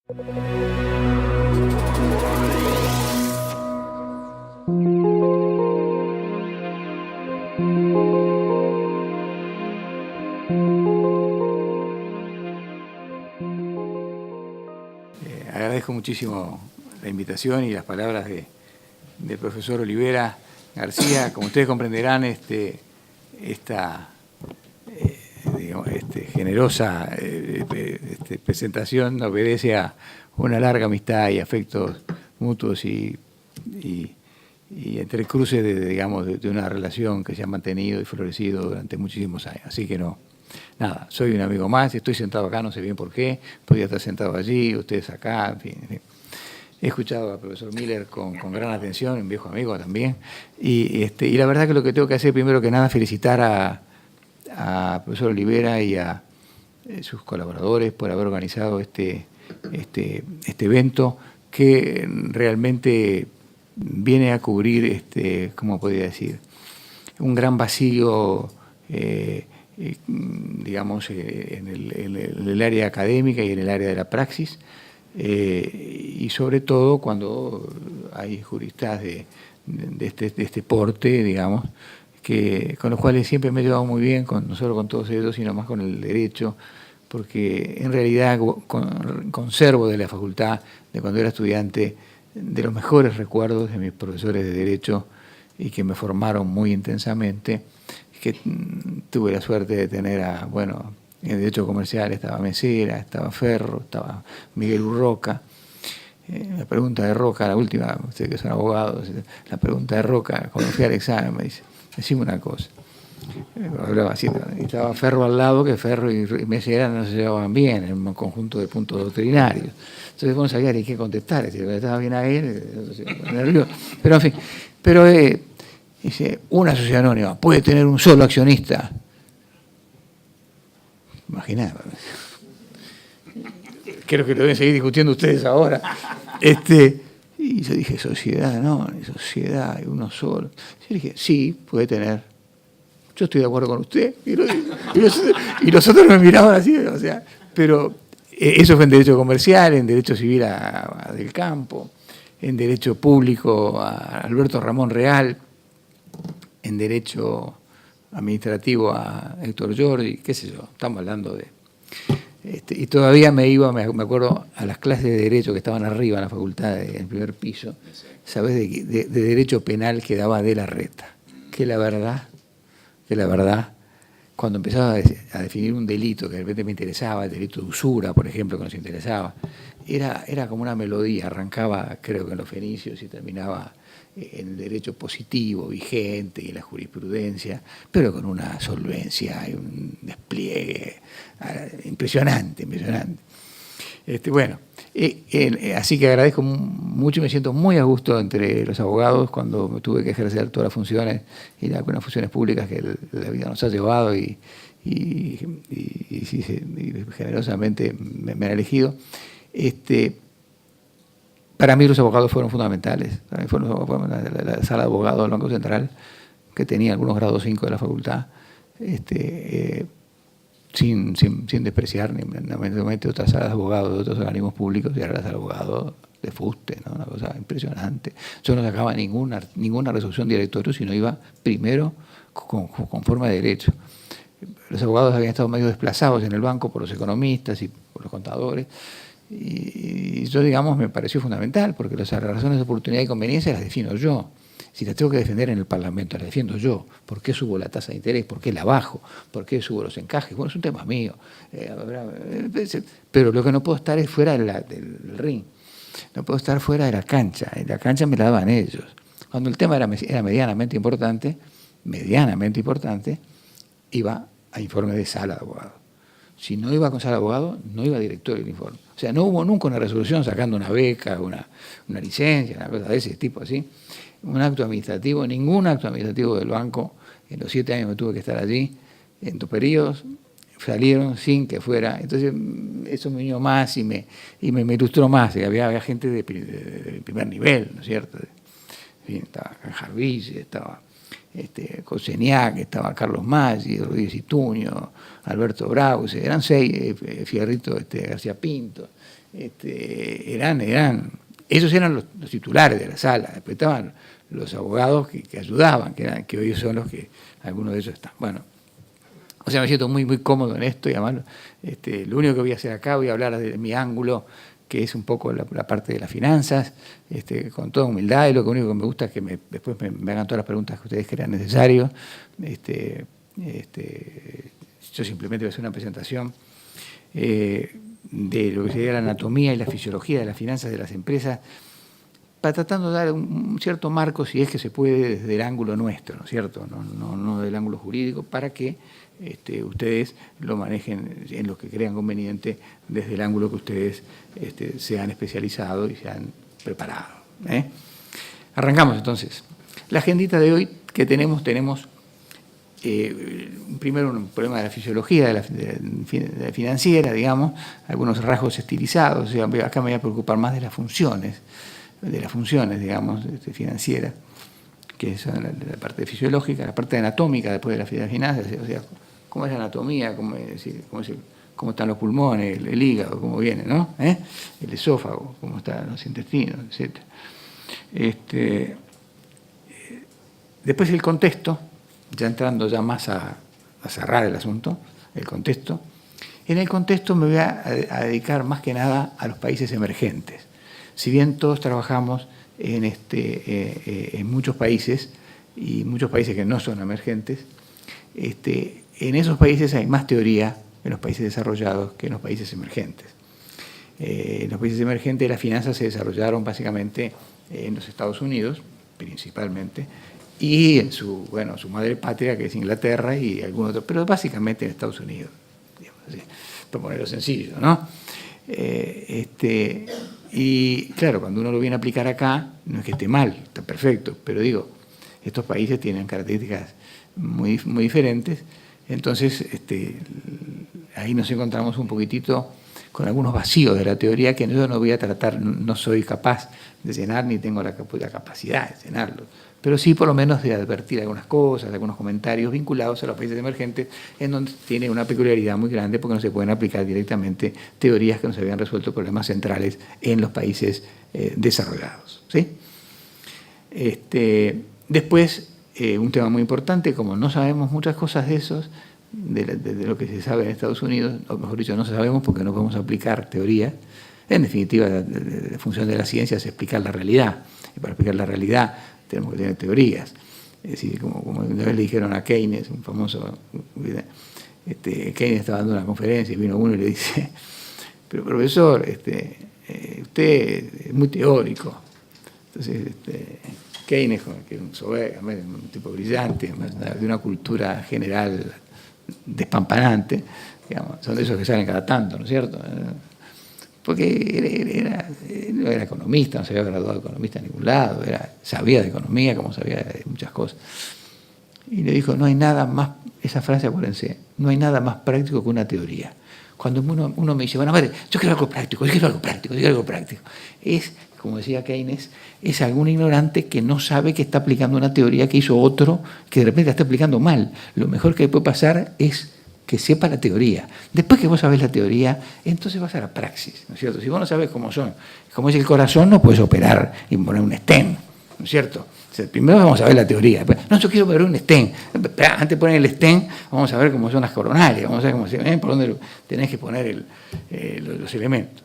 Agradezco muchísimo la invitación y las palabras del profesor Olivera García. Como ustedes comprenderán, esta generosa presentación obedece a una larga amistad y afectos mutuos y entre cruces de una relación que se ha mantenido y florecido durante muchísimos años. Así que nada, soy un amigo más, estoy sentado acá, no sé bien por qué, podría estar sentado allí, ustedes acá, en fin. He escuchado al profesor Miller con gran atención, un viejo amigo también, y la verdad que lo que tengo que hacer primero que nada es felicitar a profesor Olivera y a sus colaboradores por haber organizado este evento que realmente viene a cubrir, ¿cómo podría decir?, un gran vacío, digamos, en el área académica y en el área de la praxis, y sobre todo cuando hay juristas de este porte, digamos, con los cuales siempre me he llevado muy bien, no solo con todos ellos, sino más con el derecho, porque en realidad conservo de la facultad, de cuando era estudiante, de los mejores recuerdos de mis profesores de derecho y que me formaron muy intensamente, que tuve la suerte de tener en el derecho comercial estaba Mesera, estaba Ferro, estaba Miguel Urroca. La pregunta de Roca, la última, ustedes que son abogados, la pregunta de Roca, cuando fui al examen, me dice, decime una cosa. Hablaba así, y estaba Ferro al lado, que Ferro y Mesera no se llevaban bien en un conjunto de puntos doctrinarios. Entonces uno sabía ni qué contestar, estaba bien ahí, nervioso. Pero en fin, dice, una sociedad anónima puede tener un solo accionista. Imaginaba. Creo que lo deben seguir discutiendo ustedes ahora. Y yo dije, sociedad, no, sociedad, uno solo. Yo dije, sí, puede tener. Yo estoy de acuerdo con usted. Y los otros me miraban así, o sea, pero eso fue en derecho comercial, en derecho civil a Del Campo, en derecho público a Alberto Ramón Real, en derecho administrativo a Héctor Giorgi, qué sé yo, estamos hablando de... y todavía me acuerdo, a las clases de derecho que estaban arriba en la facultad, en el primer piso, ¿sabes? De derecho penal que daba De la Reta, que la verdad, cuando empezaba a definir un delito que de repente me interesaba, el delito de usura, por ejemplo, que nos interesaba, era como una melodía, arrancaba creo que en los fenicios y terminaba en el derecho positivo, vigente y en la jurisprudencia, pero con una solvencia y un despliegue impresionante. Así que agradezco mucho y me siento muy a gusto entre los abogados cuando tuve que ejercer todas las funciones y algunas funciones públicas que la vida nos ha llevado y generosamente me han elegido. Para mí los abogados fueron fundamentales. Para mí fueron la sala de abogados del Banco Central, que tenía algunos grados 5 de la facultad, sin despreciar ni otras salas de abogados de otros organismos públicos, y era la sala de abogados de fuste, ¿no? Una cosa impresionante. Yo no sacaba ninguna resolución de directorio, sino iba primero con forma de derecho. Los abogados habían estado medio desplazados en el banco por los economistas y por los contadores, y yo, digamos, me pareció fundamental, porque las razones de oportunidad y conveniencia las defino yo. Si las tengo que defender en el Parlamento, las defiendo yo. ¿Por qué subo la tasa de interés? ¿Por qué la bajo? ¿Por qué subo los encajes? Bueno, es un tema mío. Pero lo que no puedo estar es fuera del ring. No puedo estar fuera de la cancha. En la cancha me la daban ellos. Cuando el tema era medianamente importante, iba a informe de sala de abogado. Si no iba con sala de abogado, no iba directorio del informe. O sea, no hubo nunca una resolución sacando una beca, una licencia, una cosa de ese tipo así. Un acto administrativo, ningún acto administrativo del banco, en los 7 años que tuve que estar allí, en 2 periodos, salieron sin que fuera. Entonces, eso me unió más y me ilustró más. Había gente de primer nivel, ¿no es cierto? Estaba Jarvis, estaba Coseniac, estaba Carlos Maggi, Rodríguez Ituño, Alberto Brause, eran 6, Fierrito García Pinto, ellos eran los titulares de la sala, después estaban los abogados que ayudaban, que hoy son los que, algunos de ellos están. Bueno, o sea, me siento muy, muy cómodo en esto y además lo único que voy a hacer acá, voy a hablar de mi ángulo, que es un poco la parte de las finanzas, con toda humildad, y lo único que me gusta es que después me hagan todas las preguntas que ustedes crean necesarios. Yo simplemente voy a hacer una presentación de lo que sería la anatomía y la fisiología de las finanzas de las empresas, para tratando de dar un cierto marco, si es que se puede, desde el ángulo nuestro, ¿no es cierto? No del ángulo jurídico, para que ustedes lo manejen en lo que crean conveniente desde el ángulo que ustedes se han especializado y se han preparado. Arrancamos entonces. La agendita de hoy que tenemos primero un problema de la fisiología, de la financiera, digamos, algunos rasgos estilizados. O sea, acá me voy a preocupar más de las funciones, digamos, financieras, que son la parte fisiológica, la parte anatómica después de las finanzas, o sea, cómo es la anatomía, cómo están los pulmones, el hígado, cómo viene, ¿no? El esófago, cómo están los intestinos, etc. Después el contexto, ya entrando ya más a cerrar el asunto, el contexto. En el contexto me voy a dedicar más que nada a los países emergentes. Si bien todos trabajamos en muchos países, y muchos países que no son emergentes, en esos países hay más teoría en los países desarrollados que en los países emergentes. En los países emergentes las finanzas se desarrollaron básicamente en los Estados Unidos, principalmente, y en su madre patria, que es Inglaterra, y algún otro, pero básicamente en Estados Unidos, digamos así, por ponerlo sencillo, ¿no? Y claro, cuando uno lo viene a aplicar acá, no es que esté mal, está perfecto, pero digo, estos países tienen características muy, muy diferentes, entonces ahí nos encontramos un poquitito con algunos vacíos de la teoría que yo no voy a tratar, no soy capaz de llenar, ni tengo la capacidad de llenarlo, pero sí por lo menos de advertir algunas cosas, algunos comentarios vinculados a los países emergentes, en donde tiene una peculiaridad muy grande porque no se pueden aplicar directamente teorías que no se habían resuelto problemas centrales en los países desarrollados, ¿sí? Después, un tema muy importante, como no sabemos muchas cosas de esos, de lo que se sabe en Estados Unidos, o mejor dicho, no sabemos porque no podemos aplicar teoría. En definitiva, la función de la ciencia es explicar la realidad, y para explicar la realidad tenemos que tener teorías. Es decir, como una vez le dijeron a Keynes, un famoso, Keynes estaba dando una conferencia y vino uno y le dice, pero profesor, usted es muy teórico. Entonces, Keynes, que es un tipo brillante, de una cultura general despampanante, digamos, son de esos que salen cada tanto, ¿no es cierto? Porque no era economista, no se había graduado de economista en ningún lado, sabía de economía como sabía de muchas cosas. Y le dijo, no hay nada más, esa frase acuérdense, no hay nada más práctico que una teoría. Cuando uno me dice, bueno, a ver, yo quiero algo práctico, es, como decía Keynes, es algún ignorante que no sabe que está aplicando una teoría que hizo otro, que de repente la está aplicando mal. Lo mejor que puede pasar es que sepa la teoría. Después que vos sabés la teoría, entonces vas a la praxis, ¿no es cierto? Si vos no sabés cómo es el corazón, no puedes operar y poner un stent, ¿no es cierto? O sea, primero vamos a ver la teoría. No, yo quiero poner un stent. Antes de poner el stent, vamos a ver cómo son las coronarias, vamos a ver por dónde tenés que poner los elementos.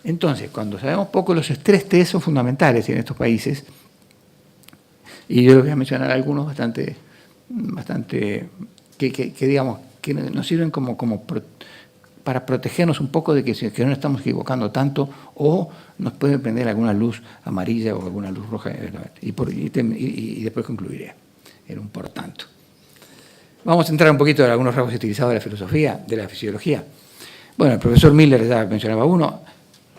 Entonces, cuando sabemos poco, los estrés test son fundamentales en estos países, y yo les voy a mencionar algunos bastante que digamos, que nos sirven como para protegernos un poco de que no estamos equivocando tanto, o nos puede prender alguna luz amarilla o alguna luz roja, y después concluiré en un por tanto. Vamos a entrar un poquito en algunos rasgos utilizados de la filosofía, de la fisiología. Bueno, el profesor Miller ya mencionaba uno,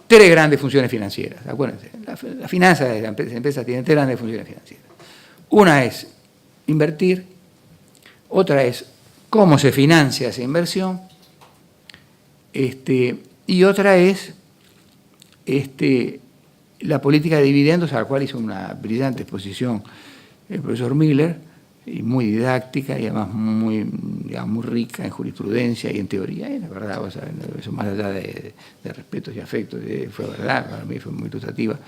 3 grandes funciones financieras, acuérdense, la finanza de la empresa tiene 3 grandes funciones financieras. Una es invertir, otra es cómo se financia esa inversión, y otra es la política de dividendos, a la cual hizo una brillante exposición el profesor Miller, y muy didáctica y además muy, digamos, muy rica en jurisprudencia y en teoría. Y la verdad, o sea, eso más allá de respetos y afectos, fue verdad, para mí fue muy ilustrativa.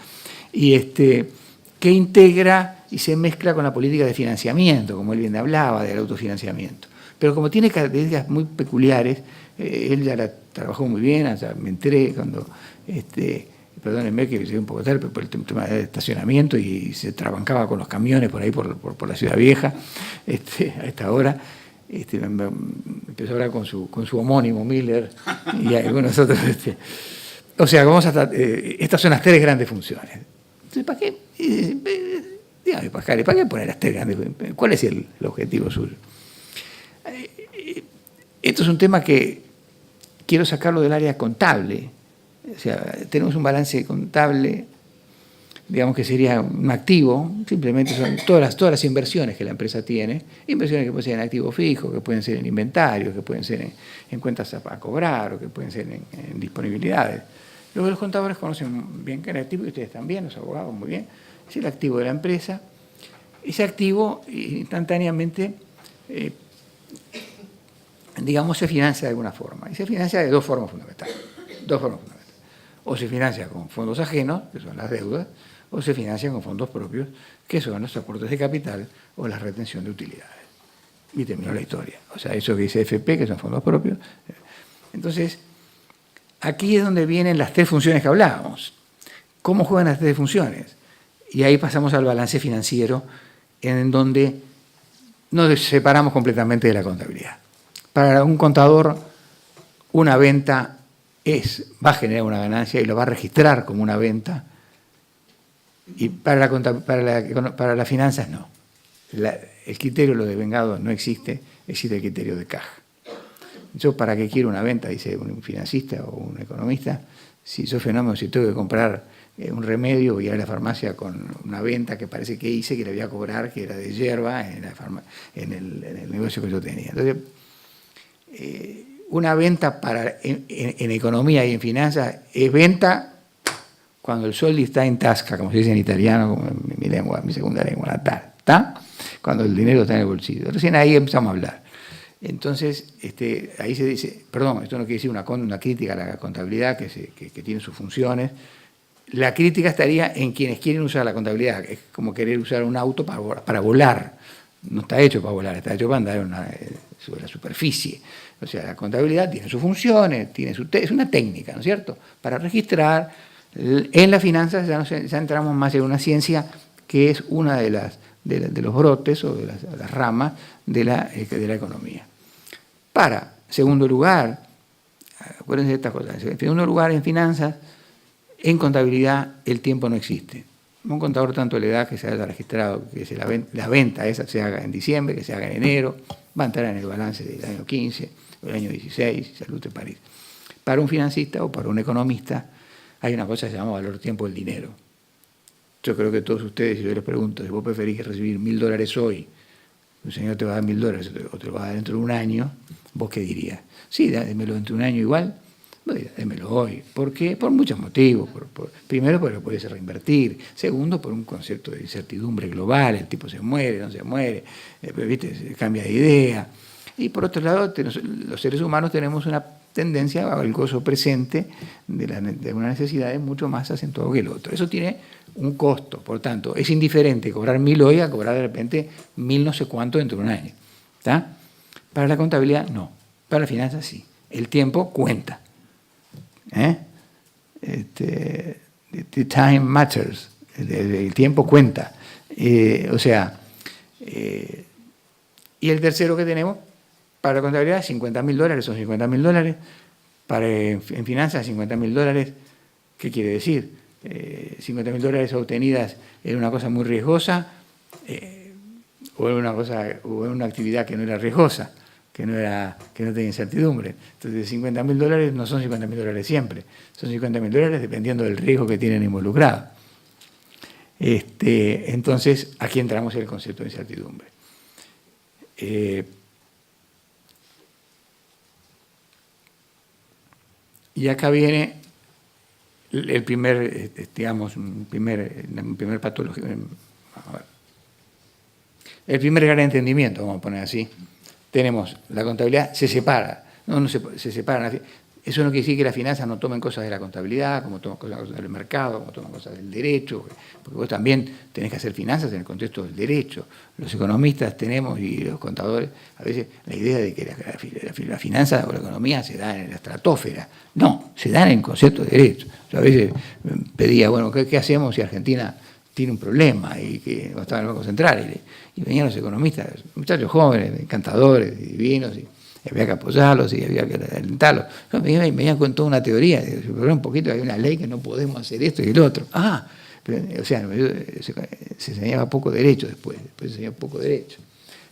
Y que integra y se mezcla con la política de financiamiento, como él bien hablaba, del autofinanciamiento. Pero como tiene características muy peculiares, él ya la trabajó muy bien, o sea, me enteré cuando, perdónenme que llegué un poco tarde, pero por el tema del estacionamiento y se trabancaba con los camiones por ahí, por la Ciudad Vieja, a esta hora. Empezó a hablar con su homónimo, Miller, y algunos otros. O sea, vamos a estas son las tres grandes funciones. Entonces, ¿para qué? Dígame, Pascal, ¿para qué poner las tres grandes? ¿Cuál es el objetivo suyo? Esto es un tema que quiero sacarlo del área contable. O sea, tenemos un balance contable, digamos que sería un activo, simplemente son todas las inversiones que la empresa tiene, inversiones que pueden ser en activos fijos, que pueden ser en inventarios, que pueden ser en cuentas a cobrar o que pueden ser en disponibilidades. Luego los contadores conocen bien que el activo, y ustedes también, los abogados muy bien, es el activo de la empresa. Ese activo instantáneamente, digamos, se financia de alguna forma. Y se financia de dos formas fundamentales. O se financia con fondos ajenos, que son las deudas, o se financia con fondos propios, que son los aportes de capital o la retención de utilidades. Y terminó la historia. O sea, eso que dice FP, que son fondos propios. Entonces, aquí es donde vienen las tres funciones que hablábamos. ¿Cómo juegan las tres funciones? Y ahí pasamos al balance financiero, en donde nos separamos completamente de la contabilidad. Para un contador, una venta va a generar una ganancia y lo va a registrar como una venta, y para las finanzas no. El criterio de lo devengado no existe, existe el criterio de caja. Yo, ¿para qué quiero una venta? Dice un financista o un economista. Si soy fenómeno, si tengo que comprar un remedio, voy a ir a la farmacia con una venta que parece que hice, que le voy a cobrar, que era de hierba, en el negocio que yo tenía. Entonces, una venta en economía y en finanzas es venta cuando el soldi está in tasca, como se dice en italiano, como en mi lengua, mi segunda lengua natal, ¿está? Cuando el dinero está en el bolsillo. Recién ahí empezamos a hablar. Entonces, ahí se dice, perdón, esto no quiere decir una crítica a la contabilidad, que tiene sus funciones. La crítica estaría en quienes quieren usar la contabilidad, es como querer usar un auto para volar. No está hecho para volar, está hecho para andar sobre la superficie. O sea, la contabilidad tiene sus funciones, es una técnica, ¿no es cierto? Para registrar. En las finanzas ya entramos más en una ciencia que es una de los brotes o de las ramas de la economía. Segundo lugar, acuérdense de estas cosas, en segundo lugar, en finanzas, en contabilidad el tiempo no existe. Un contador tanto le da que se haya registrado, que la venta esa se haga en diciembre, que se haga en enero, va a entrar en el balance del año 15 o del año 16, salud de París. Para un financista o para un economista hay una cosa que se llama valor tiempo del dinero. Yo creo que todos ustedes, si yo les pregunto, si vos preferís recibir $1.000 hoy, un señor te va a dar $1.000 o te lo va a dar dentro de un año, ¿vos qué dirías? Sí, démelo dentro de un año igual. No, démelo hoy. ¿Por qué? Por muchos motivos. Primero, porque lo puedes reinvertir. Segundo, por un concepto de incertidumbre global. El tipo se muere, no se muere, ¿viste? Se cambia de idea. Y por otro lado, los seres humanos tenemos una tendencia al gozo presente de una necesidad mucho más acentuado que el otro. Eso tiene un costo. Por tanto, es indiferente cobrar 1.000 hoy a cobrar de repente 1.000 no sé cuánto dentro de un año. ¿Está? Para la contabilidad, no. Para la finanza, sí. El tiempo cuenta. The time matters. El tiempo cuenta. O sea, y el tercero que tenemos para la contabilidad, $50.000, son $50.000. En finanzas, $50.000. ¿Qué quiere decir? $50.000 obtenidas en una cosa muy riesgosa o en una actividad que no era riesgosa, que no tenía incertidumbre. Entonces, $50.000 no son $50.000 siempre, son $50.000 dependiendo del riesgo que tienen involucrado. Entonces, aquí entramos en el concepto de incertidumbre. Y acá viene el primer, digamos, un primer patología. el primer gran entendimiento, vamos a poner así. Tenemos la contabilidad, se separa, se separan. Eso no quiere decir que las finanzas no tomen cosas de la contabilidad, como toman cosas del mercado, como toman cosas del derecho, porque vos también tenés que hacer finanzas en el contexto del derecho. Los economistas tenemos, y los contadores, a veces la idea de que la finanza o la economía se da en la estratosfera. No, se dan en el concepto de derecho. Yo a veces pedía, bueno, ¿qué hacemos si Argentina tiene un problema y que no estaba en el Banco Central? Y venían los economistas, muchachos jóvenes, encantadores, divinos, y había que apoyarlos y había que alentarlos. Me venían con toda una teoría, pero un poquito, hay una ley que no podemos hacer esto y el otro. O sea, se enseñaba poco derecho después se enseñó poco derecho.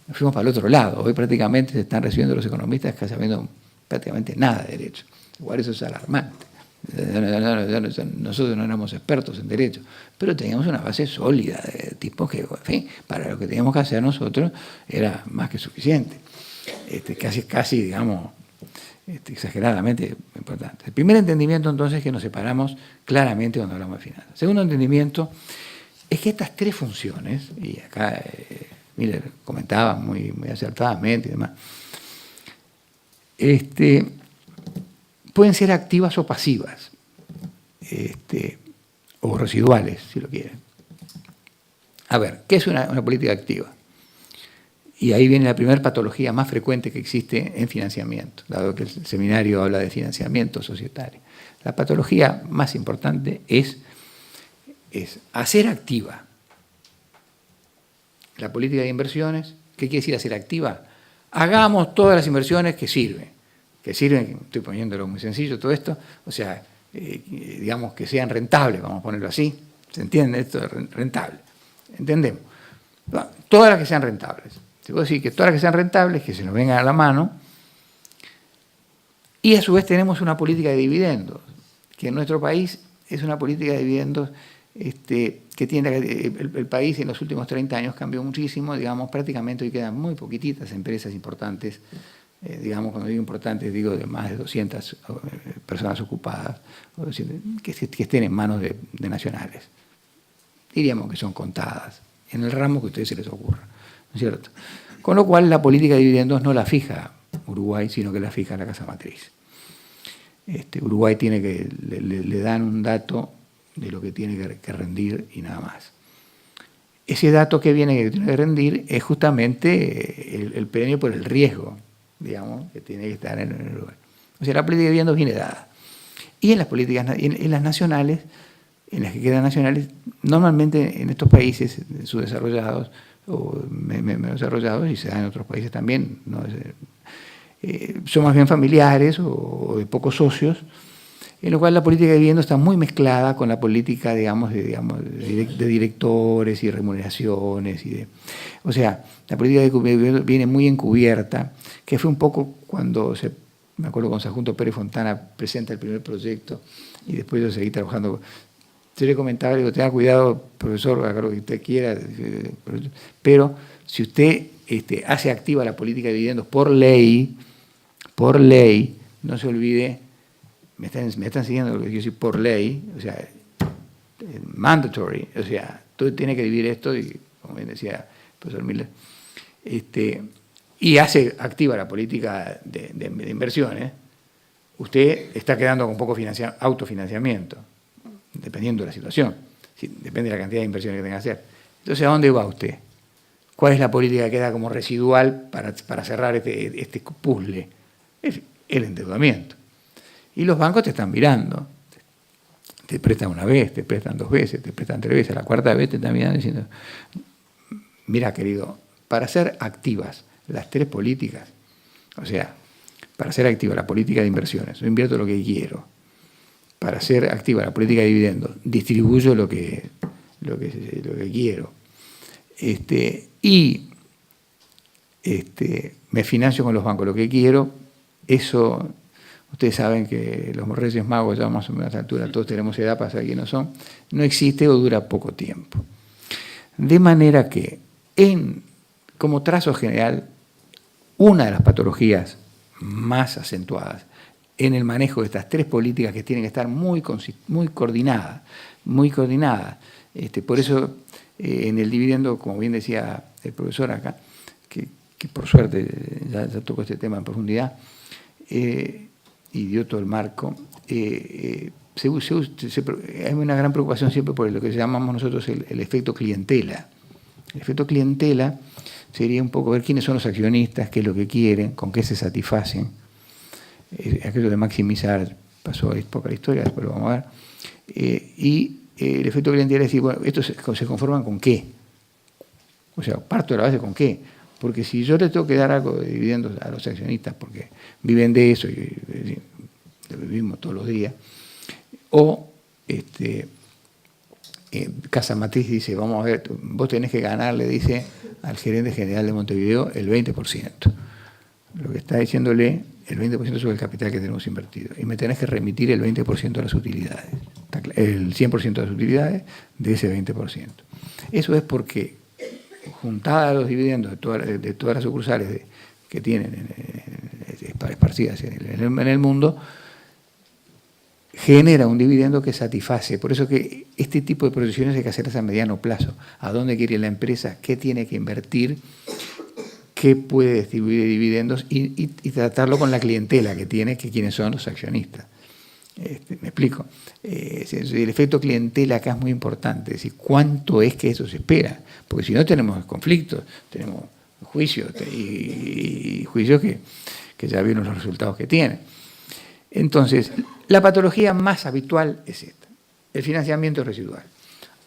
Nos fuimos para el otro lado. Hoy prácticamente se están recibiendo los economistas casi sabiendo prácticamente nada de derecho. Igual eso es alarmante. Nosotros no éramos expertos en derecho, pero teníamos una base sólida de tipos que, en fin, para lo que teníamos que hacer nosotros era más que suficiente. Casi, digamos, exageradamente importante. El primer entendimiento, entonces, es que nos separamos claramente cuando hablamos de finanzas. El segundo entendimiento es que estas tres funciones, y acá Miller comentaba muy acertadamente y demás, pueden ser activas o pasivas, o residuales, si lo quieren. A ver, ¿qué es una política activa? Y ahí viene la primera patología más frecuente que existe en financiamiento, dado que el seminario habla de financiamiento societario. La patología más importante es hacer activa la política de inversiones. ¿Qué quiere decir hacer activa? Hagamos todas las inversiones que sirven, estoy poniéndolo muy sencillo todo esto, o sea, digamos que sean rentables, vamos a ponerlo así. ¿Se entiende esto de rentable? ¿Entendemos? Todas las que sean rentables. Te puedo decir que todas las que sean rentables, que se nos vengan a la mano, y a su vez tenemos una política de dividendos, que en nuestro país es una política de dividendos que tiene el país en los últimos 30 años cambió muchísimo, digamos, prácticamente hoy quedan muy poquititas empresas importantes, digamos, cuando digo importantes digo de más de 200 personas ocupadas, que estén en manos de nacionales. Diríamos que son contadas, en el ramo que a ustedes se les ocurra, ¿no es cierto? Con lo cual la política de dividendos no la fija Uruguay, sino que la fija la casa matriz. Uruguay le dan un dato de lo que tiene que rendir y nada más. Ese dato que tiene que rendir es justamente el premio por el riesgo, digamos, que tiene que estar en el Uruguay. O sea, la política de dividendos viene dada. Y en las políticas, en las nacionales, en las que quedan nacionales, normalmente en estos países subdesarrollados o menos desarrollados, y se da en otros países también, ¿no? Son más bien familiares o de pocos socios, en lo cual la política de vivienda está muy mezclada con la política, digamos, de directores y remuneraciones. O sea, la política de vivienda viene muy encubierta, que fue un poco cuando me acuerdo cuando Sarjunto Pérez Fontana presenta el primer proyecto y después yo seguí trabajando. Yo le comentaba, le digo, tenga cuidado, profesor, haga lo que usted quiera, pero si usted hace activa la política de dividendos por ley, no se olvide, me están siguiendo lo que yo decir por ley, o sea, mandatory, o sea, tú tienes que dividir esto, y como bien decía el profesor Miller, y hace activa la política de inversiones, usted está quedando con poco autofinanciamiento, dependiendo de la situación, depende de la cantidad de inversiones que tenga que hacer. Entonces, ¿a dónde va usted? ¿Cuál es la política que queda como residual para cerrar este puzzle? Es el endeudamiento. Y los bancos te están mirando. Te prestan una vez, te prestan 2 veces, te prestan 3 veces, a la cuarta vez te están mirando diciendo, mira, querido, para hacer activas las 3 políticas, o sea, para hacer activa la política de inversiones, yo invierto lo que quiero. Para hacer activa la política de dividendos, distribuyo lo que quiero. Y me financio con los bancos lo que quiero. Eso, ustedes saben que los Reyes Magos, ya más o menos a esta altura, todos tenemos edad para saber quiénes son, no existe o dura poco tiempo. De manera que, como trazo general, una de las patologías más acentuadas en el manejo de estas 3 políticas que tienen que estar muy coordinadas. Por eso, en el dividendo, como bien decía el profesor acá, que por suerte ya tocó este tema en profundidad, y dio todo el marco, hay una gran preocupación siempre por lo que llamamos nosotros el efecto clientela. El efecto clientela sería un poco ver quiénes son los accionistas, qué es lo que quieren, con qué se satisfacen. Aquello de maximizar pasó poca historia, después lo vamos a ver. Y el efecto clientela es decir, bueno, ¿estos se conforman con qué? O sea, parto de la base con qué. Porque si yo le tengo que dar algo de dividendos a los accionistas, porque viven de eso y lo vivimos todos los días, o Casa Matriz dice, vamos a ver, vos tenés que ganar, le dice al gerente general de Montevideo, el 20%. Lo que está diciéndole, el 20% sobre el capital que tenemos invertido. Y me tenés que remitir el 20% de las utilidades, el 100% de las utilidades de ese 20%. Eso es porque, juntada a los dividendos de todas las sucursales que tienen esparcidas en el mundo, genera un dividendo que satisface. Por eso que este tipo de proyecciones hay que hacerlas a mediano plazo. ¿A dónde quiere la empresa? ¿Qué tiene que invertir? ¿Qué puede distribuir de dividendos? Y tratarlo con la clientela que tiene, que quiénes son los accionistas. ¿Me explico? El efecto clientela acá es muy importante. Es decir, ¿cuánto es que eso se espera? Porque si no tenemos conflictos, tenemos juicios y juicios que ya vieron los resultados que tienen. Entonces, la patología más habitual es esta, el financiamiento residual.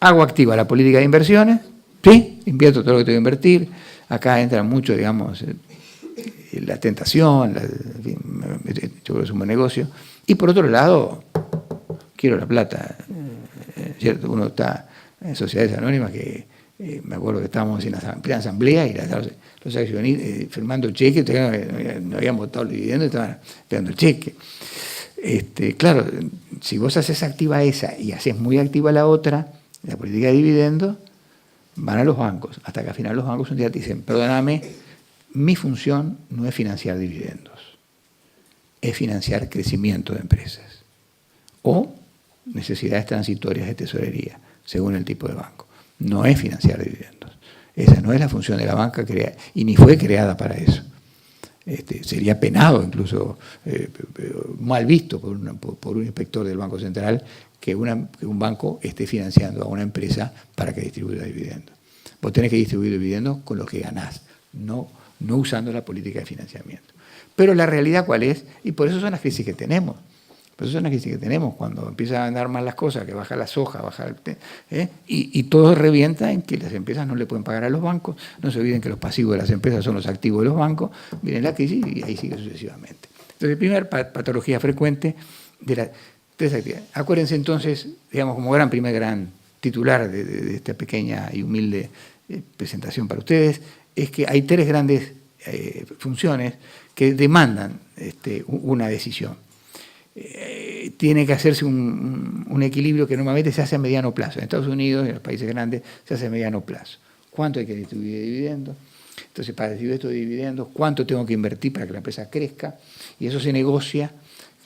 Hago activa la política de inversiones, ¿sí? Invierto todo lo que tengo que invertir, acá entra mucho, digamos, la tentación, yo creo que es un buen negocio, y por otro lado, quiero la plata, ¿cierto? Uno está en sociedades anónimas que, me acuerdo que estábamos en la plena asamblea y los accionistas firmando el cheque, no habían votado el dividendo y estaban esperando el cheque. Claro, si vos haces activa esa y haces muy activa la otra, la política de dividendos, van a los bancos, hasta que al final los bancos un día te dicen, perdóname, mi función no es financiar dividendos, es financiar crecimiento de empresas o necesidades transitorias de tesorería, según el tipo de banco. No es financiar dividendos. Esa no es la función de la banca y ni fue creada para eso. Sería penado, incluso mal visto por un inspector del Banco Central que un banco esté financiando a una empresa para que distribuya dividendos. Vos tenés que distribuir dividendos con los que ganás, no usando la política de financiamiento. Pero la realidad, ¿cuál es? Y por eso son las crisis que tenemos. Por eso son las crisis que tenemos, cuando empiezan a andar mal las cosas, que baja la soja, y todo revienta en que las empresas no le pueden pagar a los bancos, no se olviden que los pasivos de las empresas son los activos de los bancos, viene la crisis y ahí sigue sucesivamente. Entonces, primera patología frecuente de las tres actividades. Acuérdense entonces, digamos, como gran titular de esta pequeña y humilde presentación para ustedes, es que hay tres grandes funciones que demandan una decisión. Tiene que hacerse un equilibrio que normalmente se hace a mediano plazo. En Estados Unidos y en los países grandes se hace a mediano plazo. ¿Cuánto hay que distribuir de dividendos? Entonces, para distribuir estos dividendos, ¿cuánto tengo que invertir para que la empresa crezca? Y eso se negocia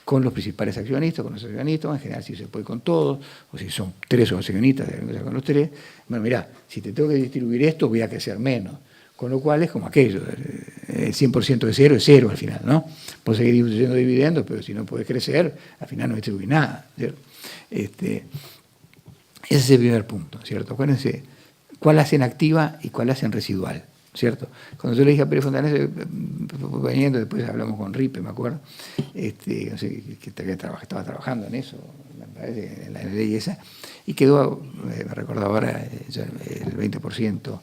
con los principales accionistas, con los accionistas, en general si se puede con todos, o si son tres o accionistas, con los tres. Bueno, mirá, si te tengo que distribuir esto, voy a crecer menos. Con lo cual es como aquello, el 100% de cero es cero al final, ¿no? Puedes seguir distribuyendo dividendos, pero si no puedes crecer, al final no distribuís nada, ¿cierto? Ese es el primer punto, ¿cierto? Acuérdense, ¿cuál hacen activa y cuál hacen residual? ¿Cierto? Cuando yo le dije a Pérez Fontanés, veniendo, después hablamos con Ripe, me acuerdo, no sé, que estaba trabajando en eso, me parece, en la ley esa, y quedó, me recuerdo ahora, el 20%,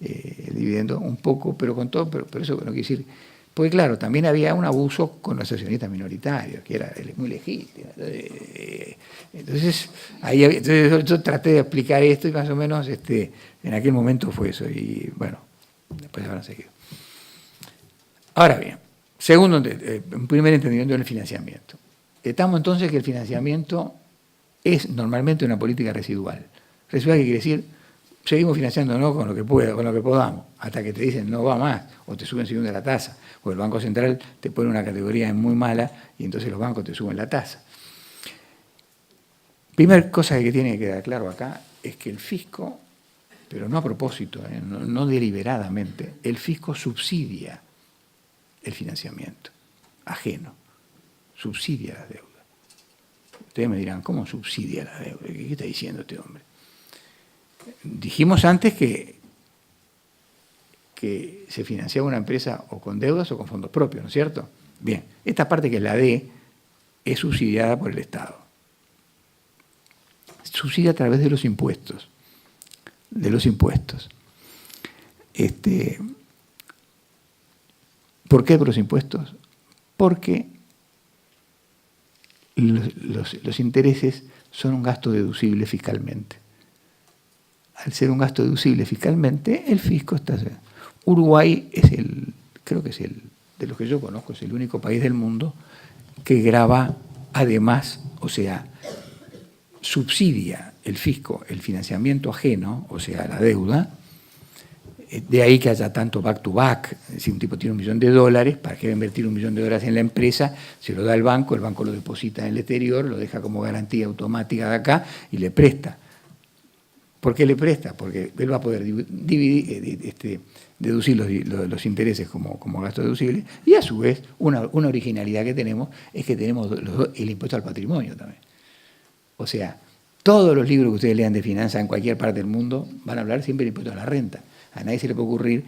el dividendo, un poco, pero con todo, pero eso no quiere decir, porque claro, también había un abuso con los accionistas minoritarios, que era muy legítimo. Entonces, entonces yo traté de explicar esto y más o menos en aquel momento fue eso, y bueno, después habrán seguido. Ahora bien, segundo, un primer entendimiento del financiamiento. Estamos entonces que el financiamiento es normalmente una política residual. Residual, ¿qué quiere decir? Seguimos financiándonos con lo que podamos, hasta que te dicen no va más, o te suben según de la tasa, o el Banco Central te pone una categoría muy mala y entonces los bancos te suben la tasa. Primera cosa que tiene que quedar claro acá es que el fisco pero no a propósito, no deliberadamente, el fisco subsidia el financiamiento ajeno, subsidia la deuda. Ustedes me dirán, ¿cómo subsidia la deuda? ¿Qué está diciendo este hombre? Dijimos antes que se financiaba una empresa o con deudas o con fondos propios, ¿no es cierto? Bien, esta parte que es la D es subsidiada por el Estado. Subsidia a través de los impuestos. ¿Por qué por los impuestos? Porque los intereses son un gasto deducible fiscalmente. Al ser un gasto deducible fiscalmente, el fisco está... Uruguay es creo que es de los que yo conozco, es el único país del mundo que grava además, o sea, subsidia el fisco el financiamiento ajeno, o sea, la deuda. De ahí que haya tanto back to back. Si un tipo tiene $1 millón, ¿para qué va a invertir $1 millón en la empresa? Se lo da al banco, el banco lo deposita en el exterior, lo deja como garantía automática de acá y le presta. ¿Por qué le presta? Porque él va a poder deducir los intereses como gasto deducible, y a su vez una originalidad que tenemos es que tenemos el impuesto al patrimonio también. O sea, todos los libros que ustedes lean de finanzas en cualquier parte del mundo van a hablar siempre del impuesto a la renta. A nadie se le puede ocurrir,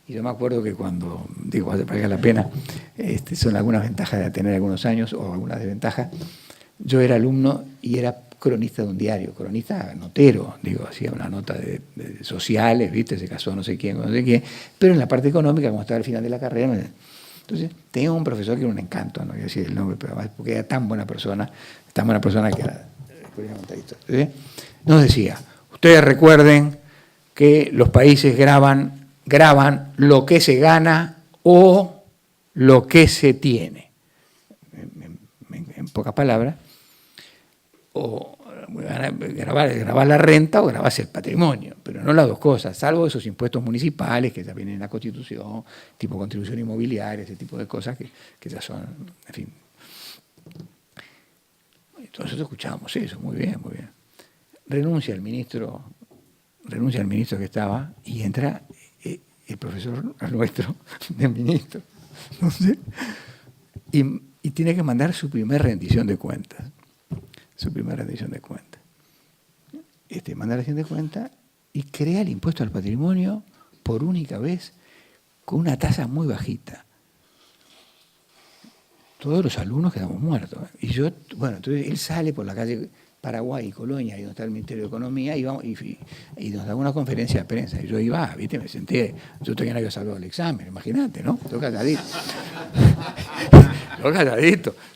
y yo me acuerdo que cuando, digo, valga la pena, son algunas ventajas de tener algunos años o algunas desventajas. Yo era alumno y era cronista de un diario, cronista notero, digo, hacía una nota de sociales, ¿viste? Se casó no sé quién, pero en la parte económica, como estaba al final de la carrera, entonces tenía un profesor que era un encanto, no voy a decir el nombre, pero además porque era tan buena persona que era, nos decía, ustedes recuerden que los países graban lo que se gana o lo que se tiene. En pocas palabras, o grabar la renta o grabarse el patrimonio, pero no las dos cosas, salvo esos impuestos municipales que ya vienen en la Constitución, tipo contribución inmobiliaria, ese tipo de cosas que ya son, en fin. Entonces escuchábamos eso, muy bien, muy bien. Renuncia el ministro que estaba y entra el profesor nuestro, del ministro, no sé, y tiene que mandar su primer rendición de cuentas. Manda la rendición de cuentas y crea el impuesto al patrimonio por única vez con una tasa muy bajita. Todos los alumnos quedamos muertos. Y yo, bueno, entonces él sale por la calle Paraguay y Colonia, ahí donde está el Ministerio de Economía, y nos da una conferencia de prensa. Y yo iba, ¿viste? Me senté, yo todavía no había salvado el examen, imagínate, ¿no? Yo calladito.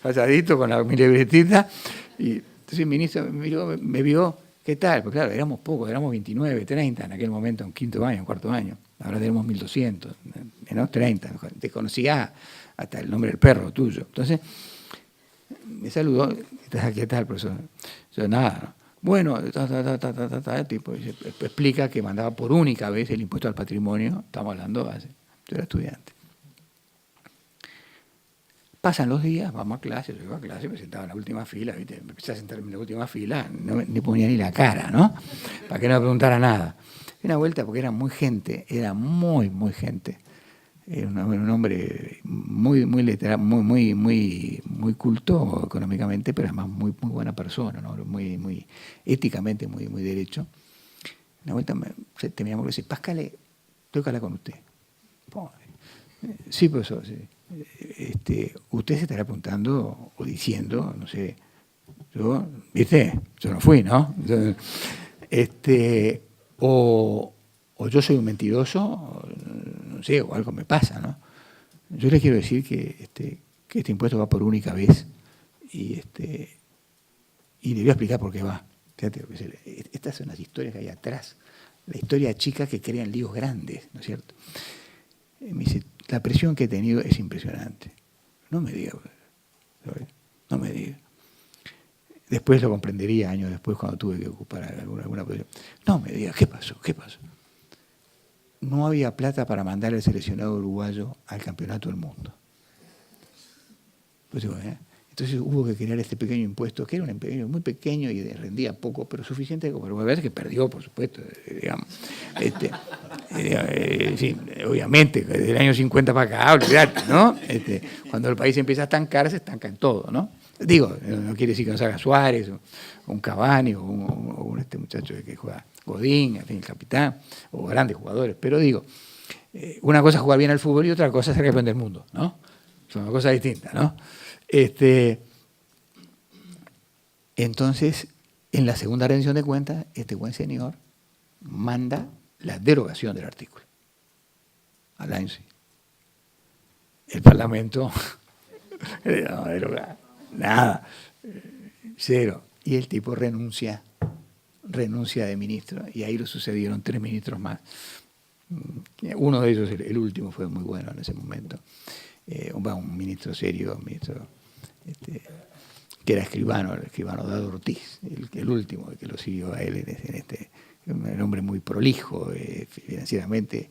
calladito con mi libretita. Y entonces el ministro me vio, ¿qué tal? Porque claro, éramos pocos, éramos 29, 30 en aquel momento, en quinto año, en cuarto año. Ahora tenemos 1.200, menos 30. Te conocía hasta el nombre del perro tuyo. Entonces, me saludó, ¿qué tal, profesor? Yo, nada. Bueno, tipo, explica que mandaba por única vez el impuesto al patrimonio, estamos hablando, yo era estudiante. Pasan los días, vamos a clase, yo iba a clase, me sentaba en la última fila, ¿viste? Me empecé a sentarme en la última fila, no me ponía ni la cara, ¿no? Para que no me preguntara nada. Una vuelta porque era muy gente, era muy gente. Era un hombre muy literal, muy culto económicamente, pero además muy buena persona, ¿no? Muy éticamente, muy derecho. Una vuelta terminamos de decir, Pascal, tengo que hablar con usted. Sí, profesor, sí. Usted se estará preguntando o diciendo, no sé, ¿viste? Yo no fui, ¿no? O yo soy un mentiroso, no sé, o algo me pasa, ¿no? Yo les quiero decir que este impuesto va por única vez y le voy a explicar por qué va. Fíjate, estas son las historias que hay atrás, la historia chica que crean líos grandes, ¿no es cierto? Me dice, la presión que he tenido es impresionante. No me diga. Después lo comprendería años después cuando tuve que ocupar alguna posición. No me diga, ¿qué pasó? No había plata para mandar al seleccionado uruguayo al campeonato del mundo. Pues digo, Entonces hubo que crear este pequeño impuesto, que era un impuesto muy pequeño y rendía poco, pero suficiente como para ver que perdió, por supuesto, digamos. Sí, obviamente, desde el año 50 para acá, olvidate, ¿no? Cuando el país empieza a estancar, se estanca en todo, ¿no? Digo, no quiere decir que no salga Suárez, o un Cavani, o un muchacho que juega Godín, en fin, el capitán, o grandes jugadores, pero digo, una cosa es jugar bien al fútbol y otra cosa es ser campeón del mundo, ¿no? Son dos cosas distintas, ¿no? Entonces, en la segunda rendición de cuentas, este buen señor manda la derogación del artículo al año siguiente. El Parlamento no deroga nada, cero. Y el tipo renuncia de ministro, y ahí lo sucedieron 3 ministros más. Uno de ellos, el último, fue muy bueno en ese momento. Un ministro serio, un ministro que era escribano, el escribano Dado Ortiz, el último, que lo siguió a él un hombre muy prolijo financieramente.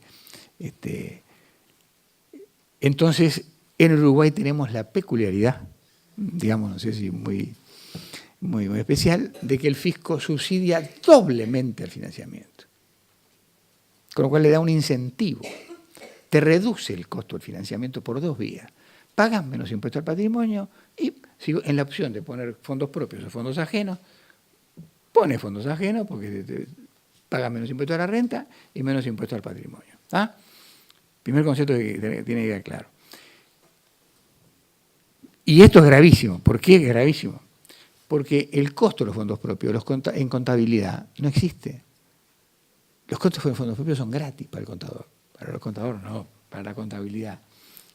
Entonces, en Uruguay tenemos la peculiaridad, digamos, no sé si muy especial, de que el fisco subsidia doblemente el financiamiento, con lo cual le da un incentivo. Te reduce el costo del financiamiento por 2 vías. Pagas menos impuesto al patrimonio y en la opción de poner fondos propios o fondos ajenos, pones fondos ajenos porque pagas menos impuesto a la renta y menos impuesto al patrimonio. ¿Ah? Primer concepto que tiene que quedar claro. Y esto es gravísimo. ¿Por qué es gravísimo? Porque el costo de los fondos propios en contabilidad no existe. Los costos de fondos propios son gratis para el contador. Para los contadores no, para la contabilidad.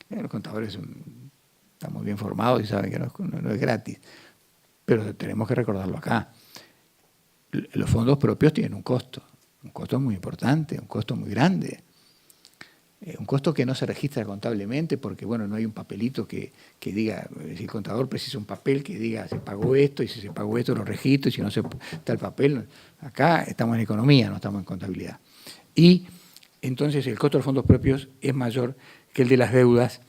Los contadores están muy bien formados y saben que no es gratis. Pero tenemos que recordarlo acá. Los fondos propios tienen un costo muy importante, un costo muy grande. Un costo que no se registra contablemente porque, bueno, no hay un papelito que diga, si el contador precisa un papel que diga se pagó esto, y si se pagó esto lo registro, y si no está el papel. Acá estamos en economía, no estamos en contabilidad. Y entonces el costo de los fondos propios es mayor que el de las deudas.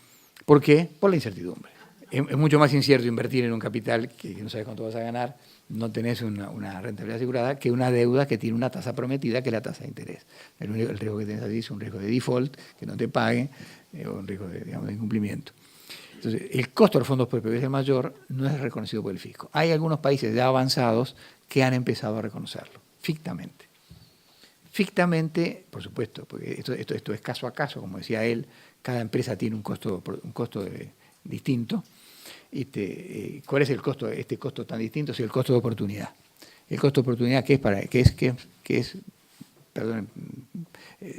¿Por qué? Por la incertidumbre. Es mucho más incierto invertir en un capital que no sabes cuánto vas a ganar, no tenés una rentabilidad asegurada, que una deuda que tiene una tasa prometida, que es la tasa de interés. El riesgo que tenés allí es un riesgo de default, que no te paguen, o un riesgo de incumplimiento. Entonces, el costo de los fondos propios, que es el mayor, no es reconocido por el fisco. Hay algunos países ya avanzados que han empezado a reconocerlo, fictamente. Fictamente, por supuesto, porque esto es caso a caso, como decía él, cada empresa tiene un costo distinto. ¿Cuál es el costo? Este costo tan distinto es el costo de oportunidad. El costo de oportunidad, ¿qué es? Perdón,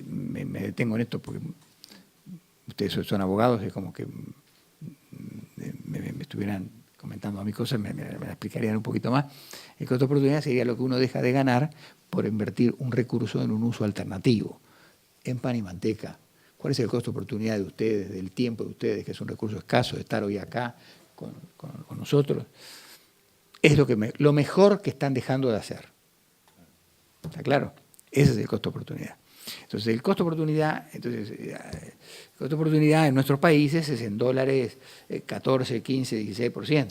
me detengo en esto porque ustedes son abogados, es como que me estuvieran comentando a mí cosas, me la explicarían un poquito más. El costo de oportunidad sería lo que uno deja de ganar por invertir un recurso en un uso alternativo, en pan y manteca. ¿Cuál es el costo de oportunidad de ustedes, del tiempo de ustedes, que es un recurso escaso, de estar hoy acá con nosotros? Es lo mejor que están dejando de hacer. ¿Está claro? Ese es el costo de oportunidad. Entonces, el costo de oportunidad en nuestros países es en dólares 14, 15, 16%.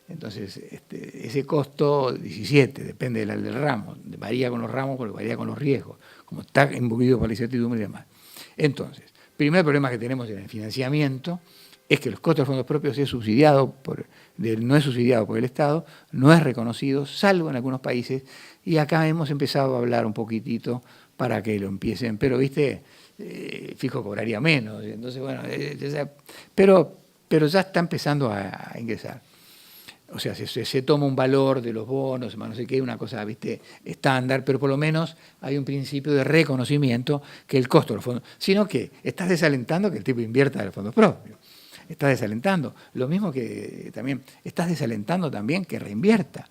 Entonces, ese costo 17, depende del ramo, varía con los ramos porque varía con los riesgos, como está imbuido por la incertidumbre y demás. Entonces, el primer problema que tenemos en el financiamiento es que los costos de fondos propios no es subsidiado por el Estado, no es reconocido, salvo en algunos países, y acá hemos empezado a hablar un poquitito para que lo empiecen, pero viste, fijo cobraría menos, entonces bueno, pero ya está empezando a ingresar. O sea, se toma un valor de los bonos, no sé qué, una cosa, viste, estándar, pero por lo menos hay un principio de reconocimiento que el costo de los fondos, sino que estás desalentando que el tipo invierta en los fondos propios. Estás desalentando. Lo mismo que también, estás desalentando también que reinvierta